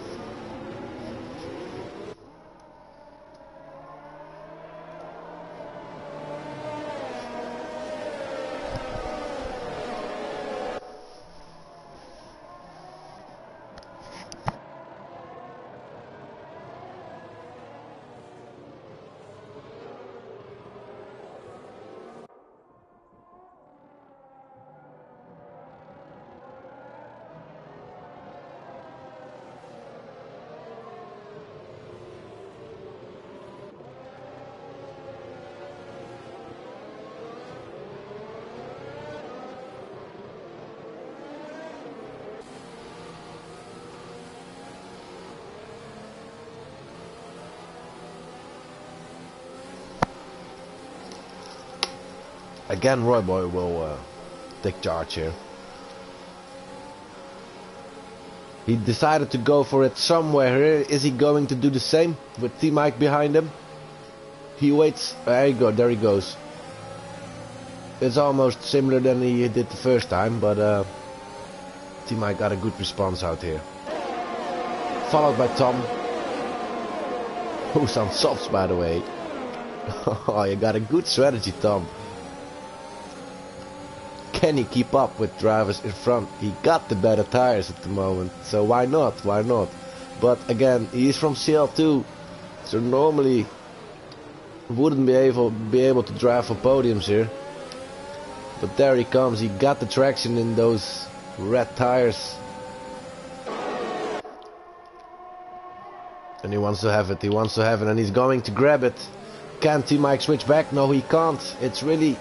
Again, Roy Boy will take charge here. He decided to go for it somewhere here. Is he going to do the same with Team Mike behind him? He waits. There you go. There he goes. It's almost similar than he did the first time, but Team Mike got a good response out here. Followed by Tom, who's on softs, by the way. Oh, you got a good strategy, Tom. Can he keep up with drivers in front? He got the better tires at the moment, so why not? Why not? But again, he's from CL2, so normally wouldn't be able to drive for podiums here. But there he comes. He got the traction in those red tires, and he wants to have it. He wants to have it, and he's going to grab it. Can Team Mike switch back? No, he can't. It's really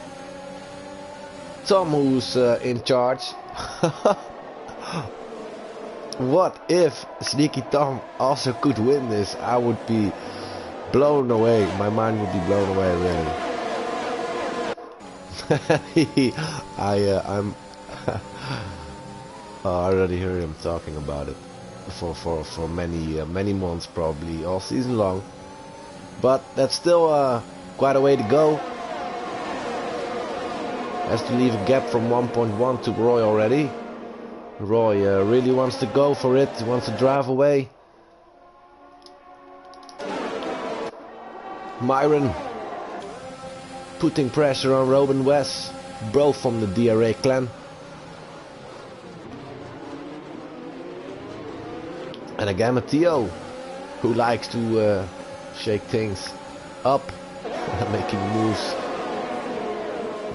Tom who's in charge. What if Sneaky Tom also could win this? I would be blown away. My mind would be blown away, really. I'm I already heard him talking about it for many months, probably all season long. But that's still quite a way to go. Has to leave a gap from 1.1 to Roy already. Roy really wants to go for it. He wants to drive away. Myron putting pressure on Robin West, both from the DRA clan. And again Matteo, who likes to shake things up, making moves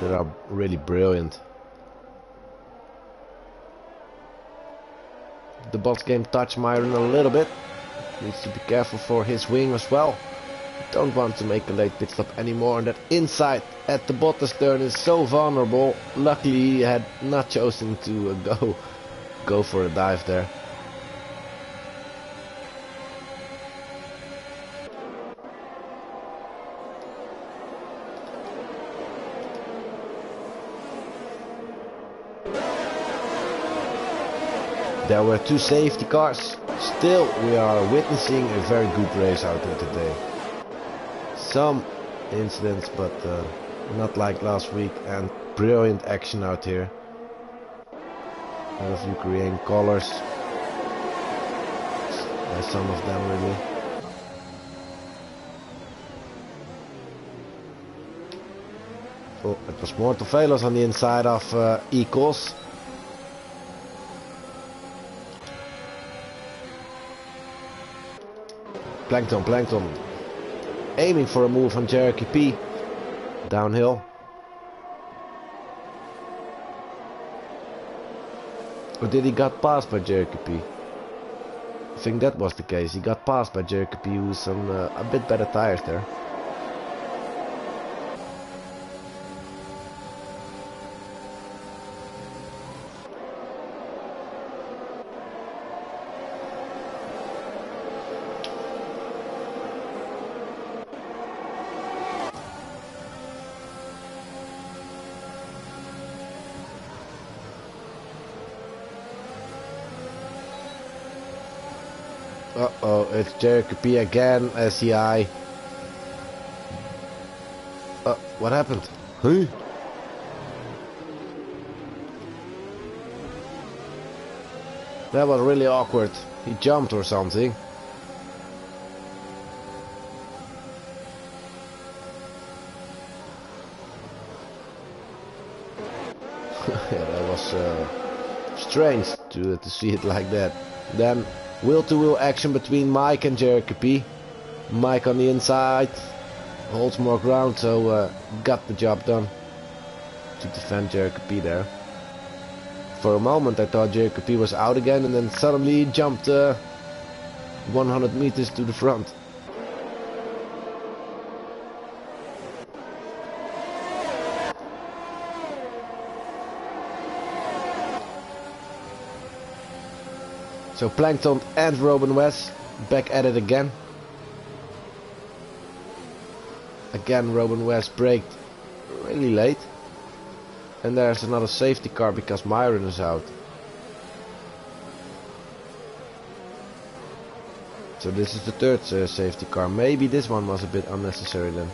that are really brilliant. The bots game touch Myron a little bit. Needs to be careful for his wing as well. Don't want to make a late pit stop anymore. And that inside at the Bottas turn is so vulnerable. Luckily he had not chosen to go for a dive there. There were two safety cars. Still, we are witnessing a very good race out there today. Some incidents, but not like last week, and brilliant action out here. A lot of Ukrainian colors. There's some of them really. Oh, it was Mortovelos on the inside of Equals. Plankton, aiming for a move on Cherokee P, downhill. Or did he got passed by Cherokee P? I think that was the case. He got passed by Cherokee P, who's on a bit better tires there. Uh-oh, it's Cherokee P again, SCI. What happened? Huh? That was really awkward. He jumped or something. Yeah, that was strange to see it like that. Then wheel-to-wheel action between Mike and Cherokee P. Mike on the inside holds more ground, so got the job done to defend Cherokee P there. For a moment I thought Cherokee P was out again, and then suddenly he jumped 100 meters to the front. So Plankton and Robin West back at it again. Again Robin West braked really late. And there's another safety car because Myron is out. So this is the third safety car. Maybe this one was a bit unnecessary then.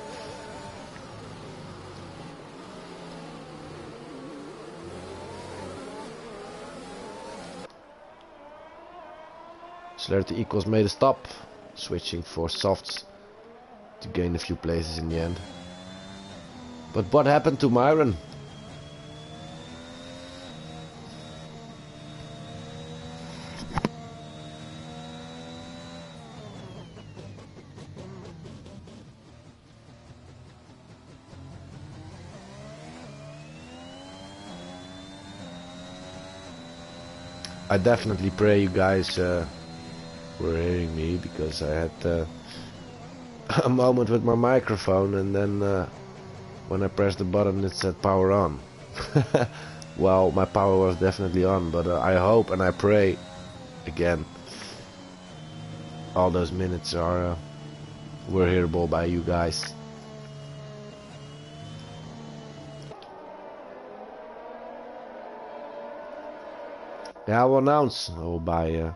Celerity equals made a stop, switching for softs to gain a few places in the end. But what happened to Myron? I definitely pray you guys were hearing me, because I had a moment with my microphone, and then when I pressed the button it said power on. well, my power was definitely on, but I hope and I pray again all those minutes were hearable by you guys. Yeah, I will announce. I will buy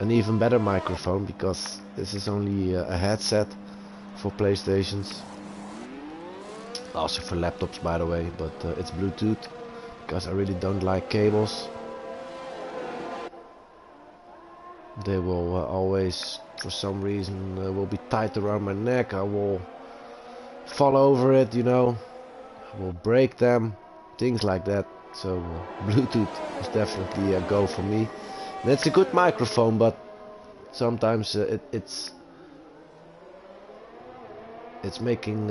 an even better microphone, because this is only a headset for PlayStations. Also for laptops, by the way, but it's Bluetooth, because I really don't like cables. They will always, for some reason, will be tight around my neck. I will fall over it, you know. I will break them, things like that. So Bluetooth is definitely a go for me. And it's a good microphone, but sometimes it's making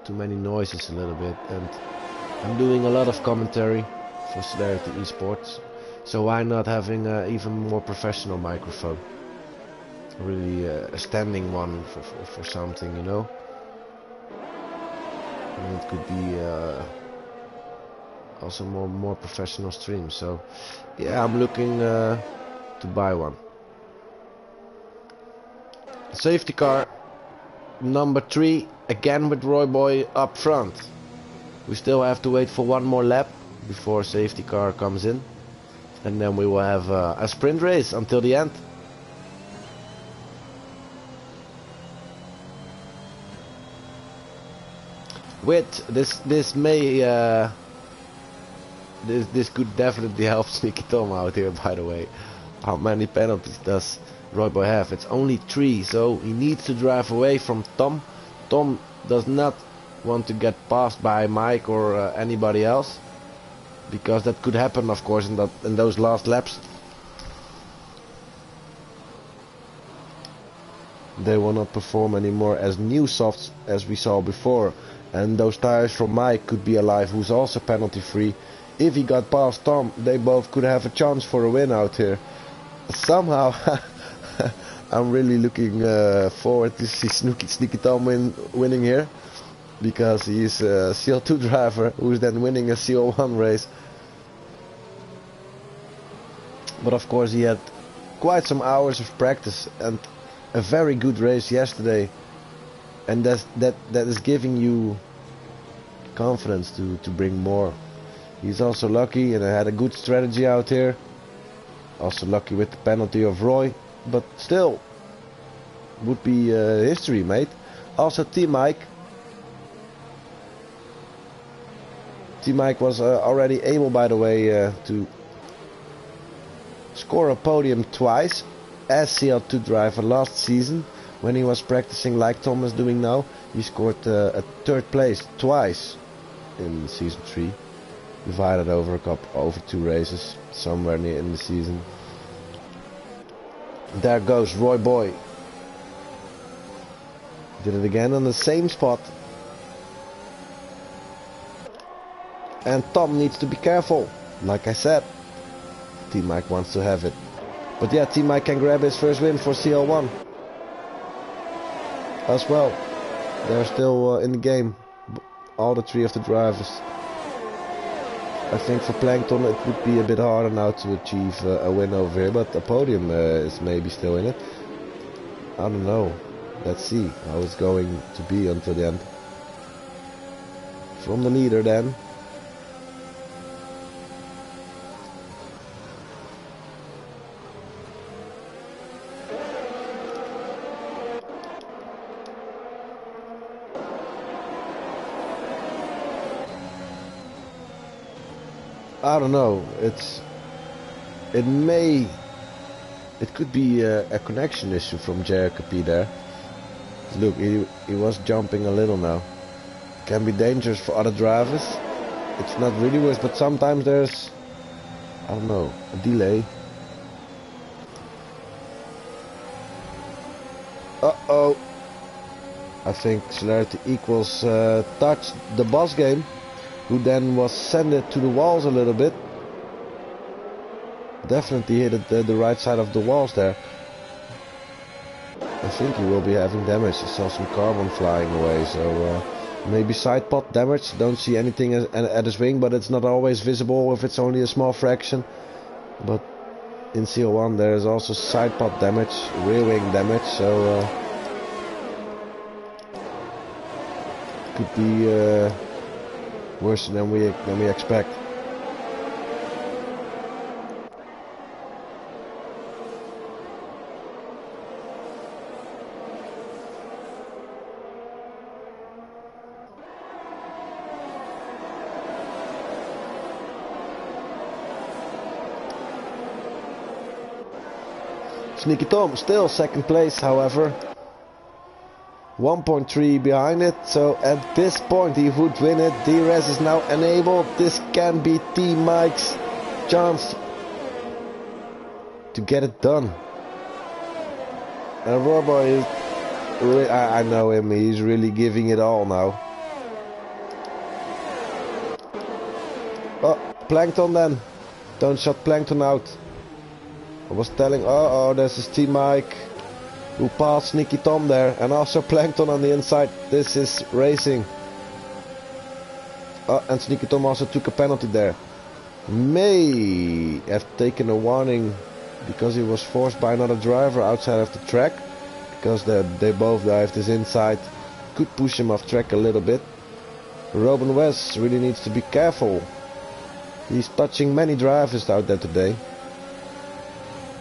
too many noises a little bit, and I'm doing a lot of commentary for Celerity eSports, so why not having an even more professional microphone? Really a standing one for something, you know. And it could be also more professional streams. So yeah, I'm looking to buy one. Safety car number 3, again with Roy Boy up front. We still have to wait for one more lap before safety car comes in, and then we will have a sprint race until the end. With this may this could definitely help Sneaky Tom out here, by the way. How many penalties does Roy Boy have? It's only 3, so he needs to drive away from Tom. Tom does not want to get passed by Mike or anybody else, because that could happen, of course, in those last laps. They will not perform anymore as new softs as we saw before, and those tires from Mike could be alive, who's also penalty free. If he got past Tom, they both could have a chance for a win out here. Somehow I'm really looking forward to see Sneaky Tom winning here, because he's a CL2 driver who's then winning a CL-1 race. But of course he had quite some hours of practice and a very good race yesterday, and that is giving you confidence to bring more. He's also lucky, and I had a good strategy out here. Also lucky with the penalty of Roy, but still would be history, mate. Also T-Mike was already able, by the way, to score a podium twice as CL2 driver last season, when he was practicing like Tom is doing now. He scored a 3rd place twice in season 3, divided over 2 races somewhere near in the season. There goes Roy Boy. Did it again on the same spot. And Tom needs to be careful, like I said. T-Mike wants to have it. But yeah, T-Mike can grab his first win for CL1 as well. They're still in the game, all the 3 of the drivers. I think for Plankton it would be a bit harder now to achieve a win over here, but a podium is maybe still in it. I don't know. Let's see how it's going to be until the end. From the leader then. I don't know. It could be a connection issue from Jacoby there. Look, he was jumping a little now. Can be dangerous for other drivers. It's not really worse, but sometimes there's, I don't know, a delay. Uh-oh. I think Celerity equals touched the boss game, who then was sent to the walls a little bit. Definitely hit it the right side of the walls there. I think he will be having damage. I saw some carbon flying away, so Maybe side pod damage. Don't see anything at his wing, but it's not always visible if it's only a small fraction. But in CL-1 there is also side pod damage, rear wing damage, so could be worse than we expect. Sneaky Tom still second place, however. 1.3 behind it, so at this point he would win it. DRS is now enabled. This can be T-Mike's chance to get it done. And Robo is, I know him, he's really giving it all now. Oh, Plankton then. Don't shut Plankton out. I was telling, there's his T-Mike who passed Sneaky Tom there, and also Plankton on the inside. This is racing. And Sneaky Tom also took a penalty there. May have taken a warning because he was forced by another driver outside of the track, because they both dived his inside. Could push him off track a little bit. Robin West really needs to be careful. He's touching many drivers out there today.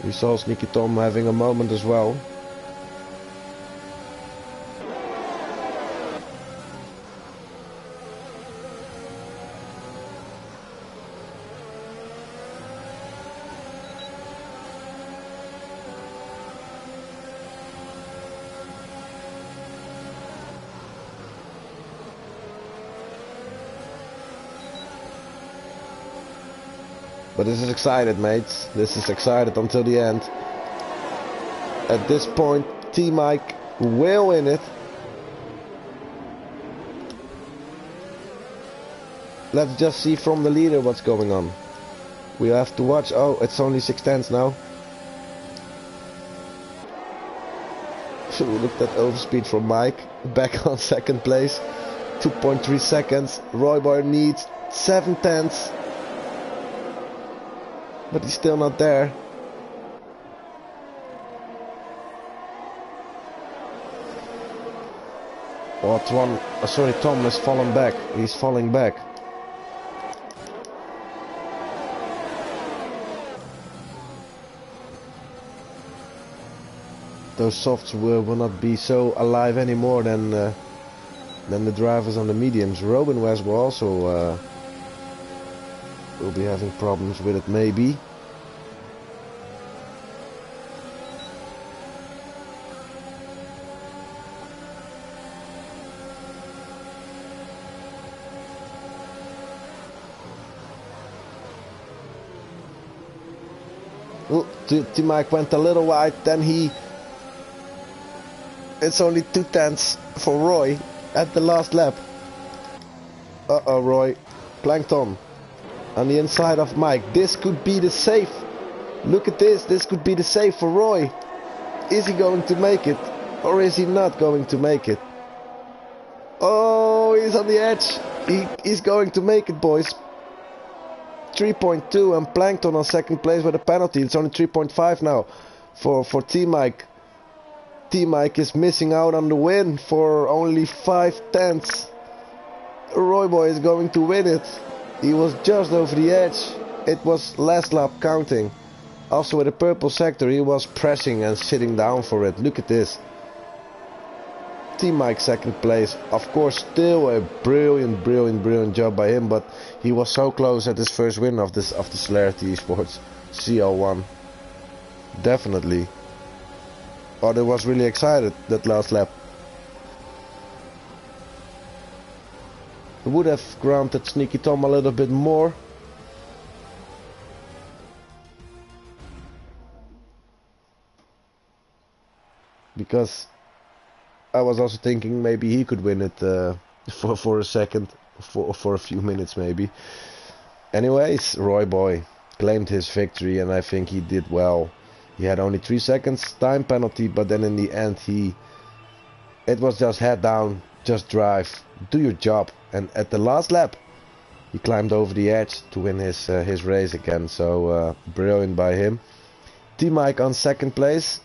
We saw Sneaky Tom having a moment as well. But this is excited, mates. This is excited until the end. At this point, T-Mike will win it. Let's just see from the leader what's going on. We have to watch. Oh, it's only 6/10 now. Look at that overspeed from Mike. Back on second place. 2.3 seconds. Roy Boy needs 7/10. But he's still not there. Oh, Tom has fallen back. He's falling back. Those softs will not be so alive anymore than the drivers on the mediums. Robin West will also will be having problems with it, maybe. T-Mike went a little wide, then it's only 2/10 for Roy at the last lap. Roy. Plankton on the inside of Mike. This could be the save. Look at this. This could be the save for Roy. Is he going to make it? Or is he not going to make it? Oh, he's on the edge. He's going to make it, boys. 3.2 and Plankton on second place with a penalty. It's only 3.5 now for T-Mike. T-Mike is missing out on the win for only 5/10. Roy Boy is going to win it. He was just over the edge. It was last lap counting. Also with the purple sector he was pressing and sitting down for it. Look at this. T-Mike second place. Of course still a brilliant job by him, but he was so close at his first win of the Celerity eSports CL-1. Definitely. Oh, they was really excited that last lap. I would have granted Sneaky Tom a little bit more. Because I was also thinking maybe he could win it for a second, for a few minutes maybe. Anyways, Roy Boy claimed his victory and I think he did well. He had only 3 seconds time penalty, but then in the end it was just head down. just drive, do your job. And at the last lap, he climbed over the edge to win his race again. So brilliant by him. T-Mike on second place.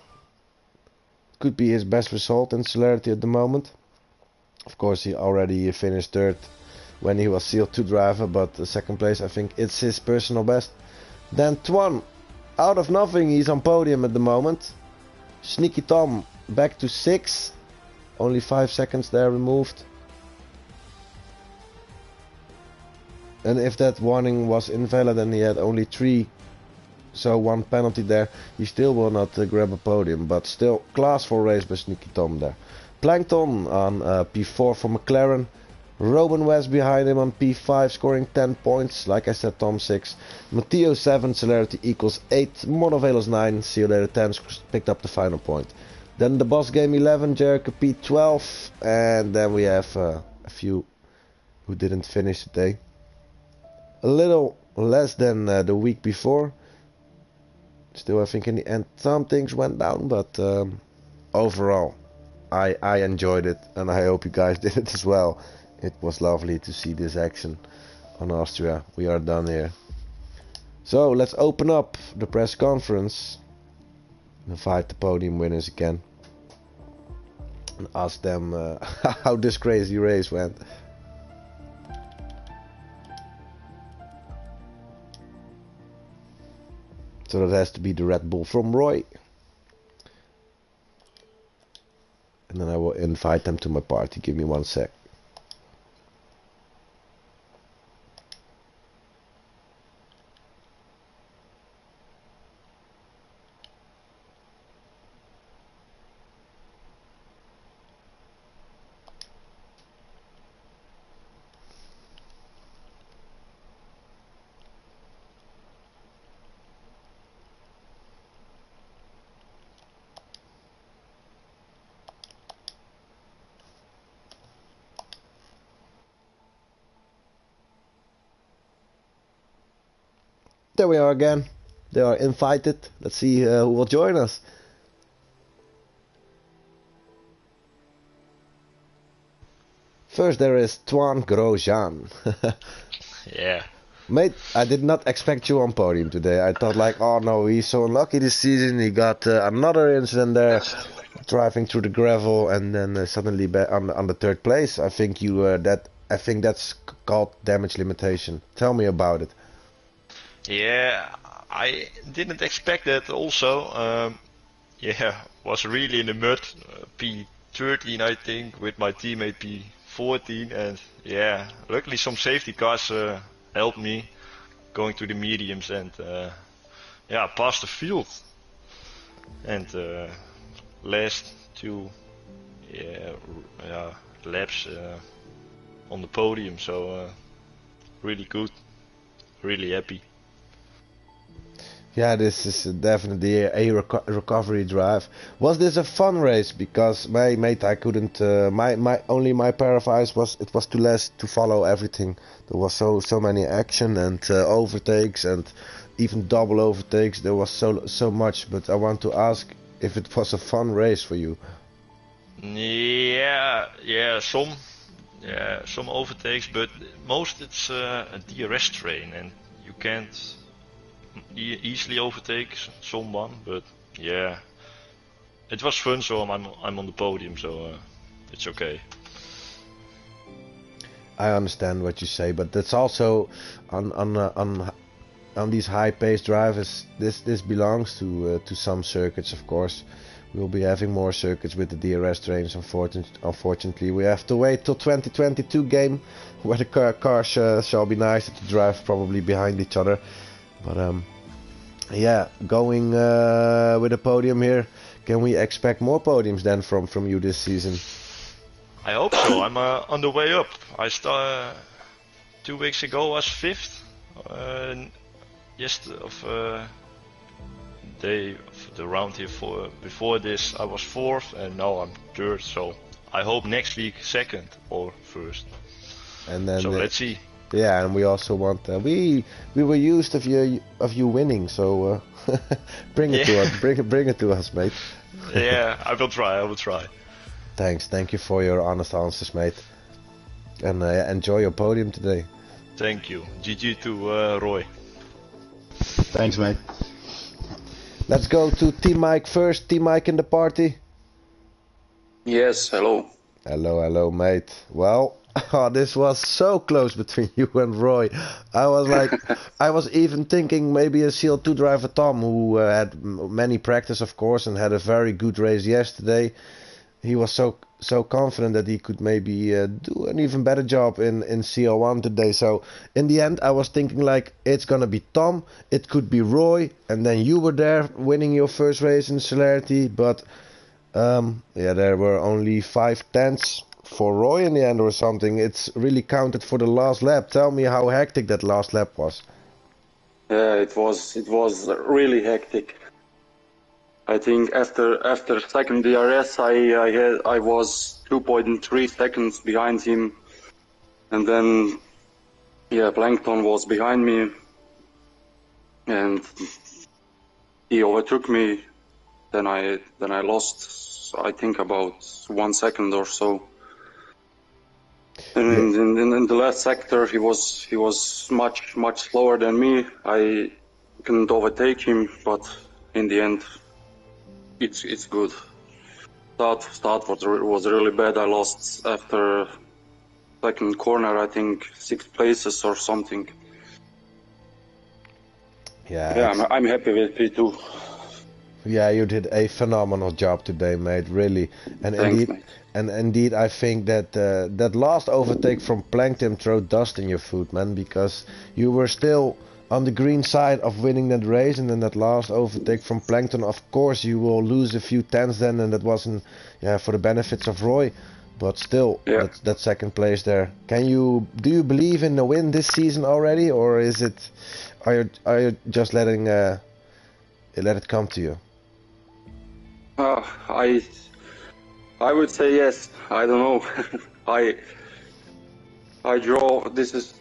Could be his best result in Celerity at the moment. Of course, he already finished third when he was CL-2 driver, but the second place, I think it's his personal best. Then Twan, out of nothing, he's on podium at the moment. Sneaky Tom back to 6, only 5 seconds there removed. And if that warning was invalid and he had only 3, so 1 penalty there, he still will not grab a podium, but still classful race by Sneaky Tom there. Plankton on P4 for McLaren. Robin West behind him on P5, scoring 10 points. Like I said, Tom 6. Matteo 7, Celerity equals 8. Monovelos 9, see you later 10, picked up the final point. Then the boss game 11, Jericho P12. And then we have a few who didn't finish today. A little less than the week before. Still, I think in the end some things went down, but overall I enjoyed it, and I hope you guys did it as well. It was lovely to see this action on Austria. We are done here. So let's open up the press conference, invite the podium winners again, and ask them how this crazy race went. So that has to be the Red Bull from Roy. And then I will invite them to my party. Give me 1 sec. There we are again. They are invited. Let's see who will join us. First there is Twan Grosjean. Yeah. Mate, I did not expect you on podium today. I thought like, oh no, he's so unlucky this season. He got another incident there, driving through the gravel, and then suddenly back on the 3rd place. I think you I think that's called damage limitation. Tell me about it. Yeah, I didn't expect that also. Yeah, was really in the mud, P13 I think, with my teammate P14, and yeah, luckily some safety cars helped me going to the mediums, and yeah, passed the field, and last 2 laps on the podium, so really good, really happy. Yeah, this is definitely a recovery drive. Was this a fun race? Because mate, I couldn't. My pair of eyes was too less to follow everything. There was so many action and overtakes and even double overtakes. There was so much. But I want to ask if it was a fun race for you. Yeah, some overtakes, but most it's a DRS train, and you can't easily overtake someone, but yeah, it was fun, so I'm on the podium, so it's okay. I understand what you say, but that's also on these high-paced drivers. This belongs to some circuits, of course. We'll be having more circuits with the DRS trains. Unfortunately, we have to wait till 2022 game, where the cars shall be nicer to drive, probably behind each other. But yeah, going with a podium here, can we expect more podiums then from you this season? I hope so. I'm on the way up. I 2 weeks ago was 5th. Day of the round here before this I was 4th, and now I'm 3rd. So I hope next week 2nd or 1st. And then so let's see. Yeah, and we also want we were used of you winning, so bring it to us, bring it to us, mate. Yeah, I will try. Thank you for your honest answers, mate. And enjoy your podium today. Thank you. GG to Roy. Thanks, mate. Let's go to Team Mike first. Team Mike in the party. Yes, hello. Hello, mate. Well, this was so close between you and Roy. I was like, I was even thinking maybe a CL2 driver Tom, who had many practice, of course, and had a very good race yesterday. He was so confident that he could maybe do an even better job in CL1 today. So in the end, I was thinking like it's gonna be Tom, it could be Roy, and then you were there winning your first race in Celerity. But there were only 5/10 for Roy in the end or something. It's really counted for the last lap. Tell me how hectic that last lap was. Yeah, it was really hectic. I think after second DRS, I was 2.3 seconds behind him, and then Plankton was behind me, and he overtook me. Then I lost, I think, about 1 second or so. And in the last sector, he was much slower than me. I couldn't overtake him, but in the end, it's good. Start was really bad. I lost after second corner, I think 6 places or something. Yeah, I'm happy with P2. Yeah, you did a phenomenal job today, mate. Really, and Thanks, indeed, mate. and indeed, I think that that last overtake from Plankton threw dust in your foot, man, because you were still on the green side of winning that race, and then that last overtake from Plankton, of course, you will lose a few tenths then, and that wasn't, for the benefits of Roy, but still, that second place there. Do you believe in the win this season already, or is it, are you just letting let it come to you? I would say yes. I don't know. I draw. This is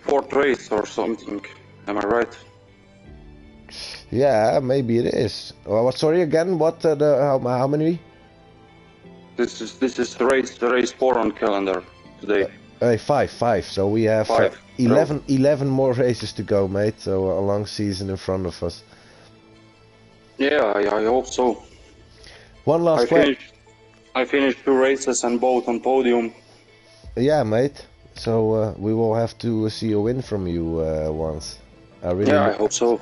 fourth race or something. Am I right? Yeah, maybe it is. Oh, sorry again. What how many? This is race 4 on calendar today. Five. So we have 5. 11 more races to go, mate. So a long season in front of us. Yeah, I hope so. One last question. I finished 2 races and both on podium. Yeah, mate. So we will have to see a win from you once. I hope so.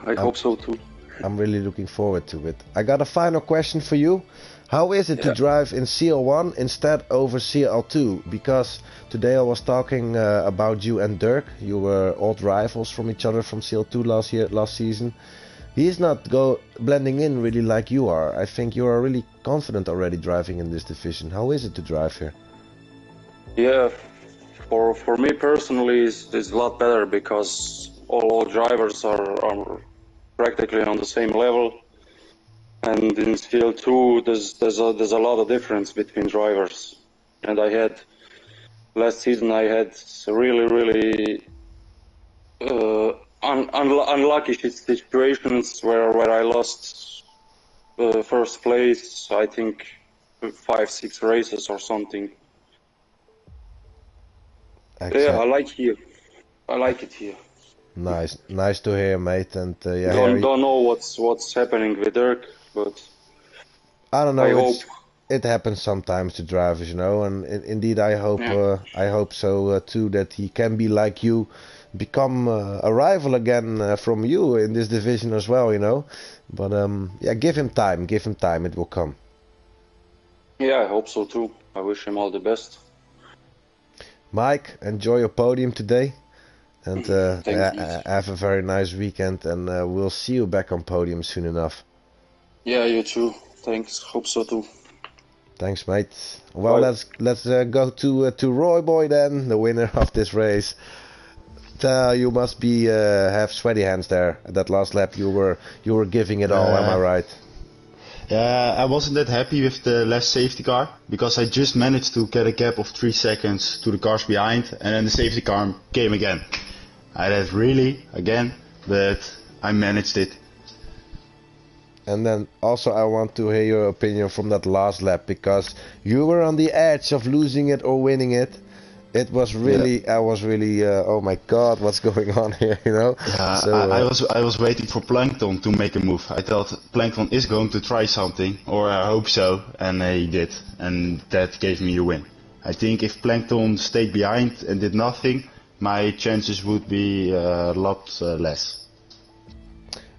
I hope so too. I'm really looking forward to it. I got a final question for you. How is it to drive in CL1 instead over CL2? Because today I was talking about you and Dirk. You were old rivals from each other from CL2 last season. He's not blending in really like you are. I think you are really confident already driving in this division. How is it to drive here? Yeah, for me personally, it's a lot better because all drivers are practically on the same level, and in CL2 there's a lot of difference between drivers. And last season I had really unlucky situations where I lost first place, I think 5-6 races or something. Excellent. Yeah, I like it here. Nice to hear, mate. And don't know what's happening with Dirk, but I don't know. I hope it happens sometimes to drivers, you know. And indeed, I hope so too, that he can be like you, become a rival again from you in this division as well, you know. But give him time. It will come. Yeah, I hope so too. I wish him all the best. Mike, enjoy your podium today, and have a very nice weekend, and we'll see you back on podium soon enough. Yeah, you too. Thanks. Hope so too. Thanks, mate. Well, let's go to Roy Boy then, the winner of this race. You must have sweaty hands there. At that last lap, you were giving it all. Am I right? Yeah, I wasn't that happy with the left safety car because I just managed to get a gap of 3 seconds to the cars behind, and then the safety car came again. I had really again, but I managed it. And then also I want to hear your opinion from that last lap, because you were on the edge of losing it or winning it. It was really, I was really, oh my god, what's going on here, you know? Yeah, So, I was waiting for Plankton to make a move. I thought Plankton is going to try something, or I hope so, and he did, and that gave me the win. I think if Plankton stayed behind and did nothing, my chances would be a lot less.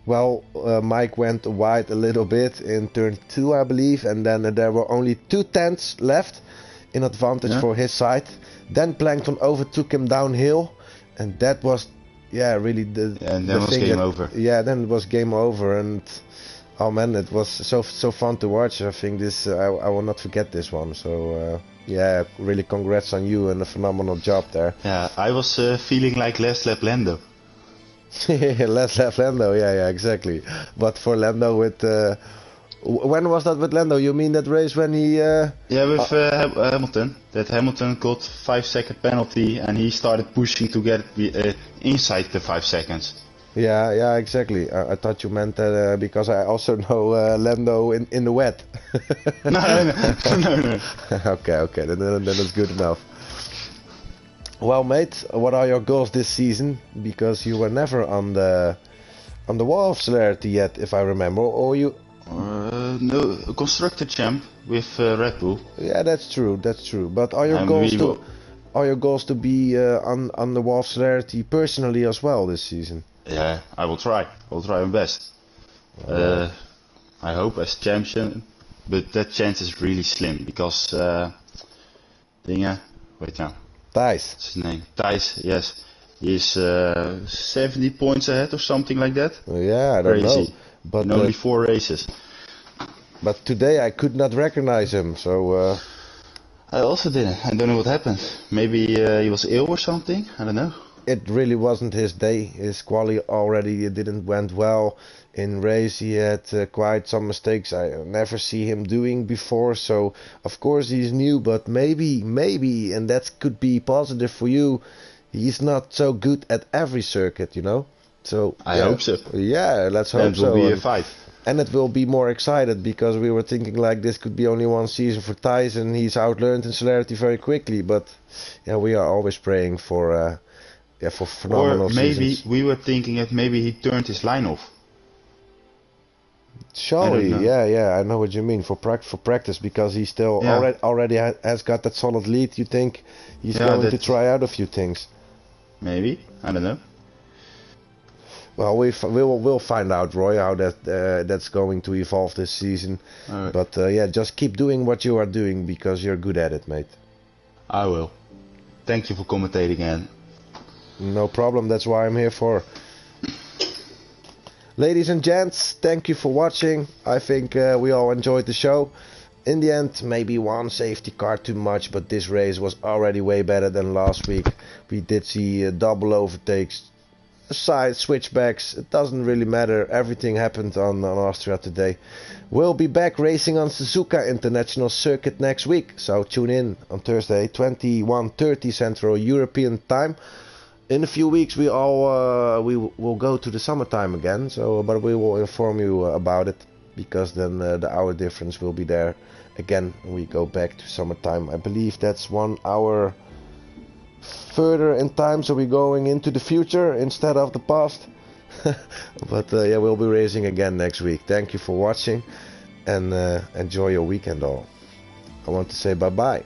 well, Mike went wide a little bit in turn 2, I believe, and then there were only 2/10 left in advantage for his side. Then Plankton overtook him downhill, and that was, yeah, really the. And the then was thing game that, over. Yeah, then it was game over, and oh man, it was so fun to watch. I think this, I will not forget this one. So yeah, really congrats on you and a phenomenal job there. Yeah, I was feeling like last lap Lando. Let's have Lando, yeah, exactly. But for Lando with. When was that with Lando? You mean that race when he... Yeah, with Hamilton. That Hamilton got 5-second penalty and he started pushing to get inside the 5 seconds. Yeah, exactly. I thought you meant that because I also know Lando in the wet. No. Okay, then it's good enough. Well, mate, what are your goals this season? Because you were never on the wall of Celerity yet, if I remember, or you... No, constructor champ with Red Bull. Yeah, that's true. But are your goals to be on the wall of Celerity personally as well this season? Yeah, I will try. My best. I hope as champion, but that chance is really slim because wait now. Thijs. What's his name? Thijs, yes. He's 70 points ahead or something like that. Yeah, I don't know. But only 4 races. But today I could not recognize him, so... I also didn't. I don't know what happened. Maybe he was ill or something. I don't know. It really wasn't his day. His quali already didn't went well. In race he had quite some mistakes I never see him doing before. So of course he's new, but maybe, and that could be positive for you. He's not so good at every circuit, you know. So I hope so. Yeah, let's hope so. It will be a fight. And it will be more excited because we were thinking like this could be only one season for Thijs and he's outlearned in Celerity very quickly. But yeah, we are always praying for phenomenal seasons. Or maybe seasons. We were thinking that maybe he turned his line off. Surely, yeah, I know what you mean for practice because he still already has got that solid lead. You think he's going to try out a few things? Maybe, I don't know. Well, we'll find out, Roy, how that's going to evolve this season. Right. But yeah, just keep doing what you are doing because you're good at it, mate. I will. Thank you for commentating again. No problem. That's why I'm here for. Ladies and gents, thank you for watching. I think we all enjoyed the show. In the end, maybe one safety car too much, but this race was already way better than last week. We did see double overtakes, side switchbacks. It doesn't really matter. Everything happened on Austria today. We'll be back racing on Suzuka International Circuit next week, so tune in on Thursday, 21:30 Central European Time. In a few weeks we will go to the summertime again, but we will inform you about it because then the hour difference will be there again. We go back to summertime. I believe that's 1 hour further in time, so we're going into the future instead of the past. But yeah, we'll be racing again next week. Thank you for watching and enjoy your weekend all. I want to say bye bye.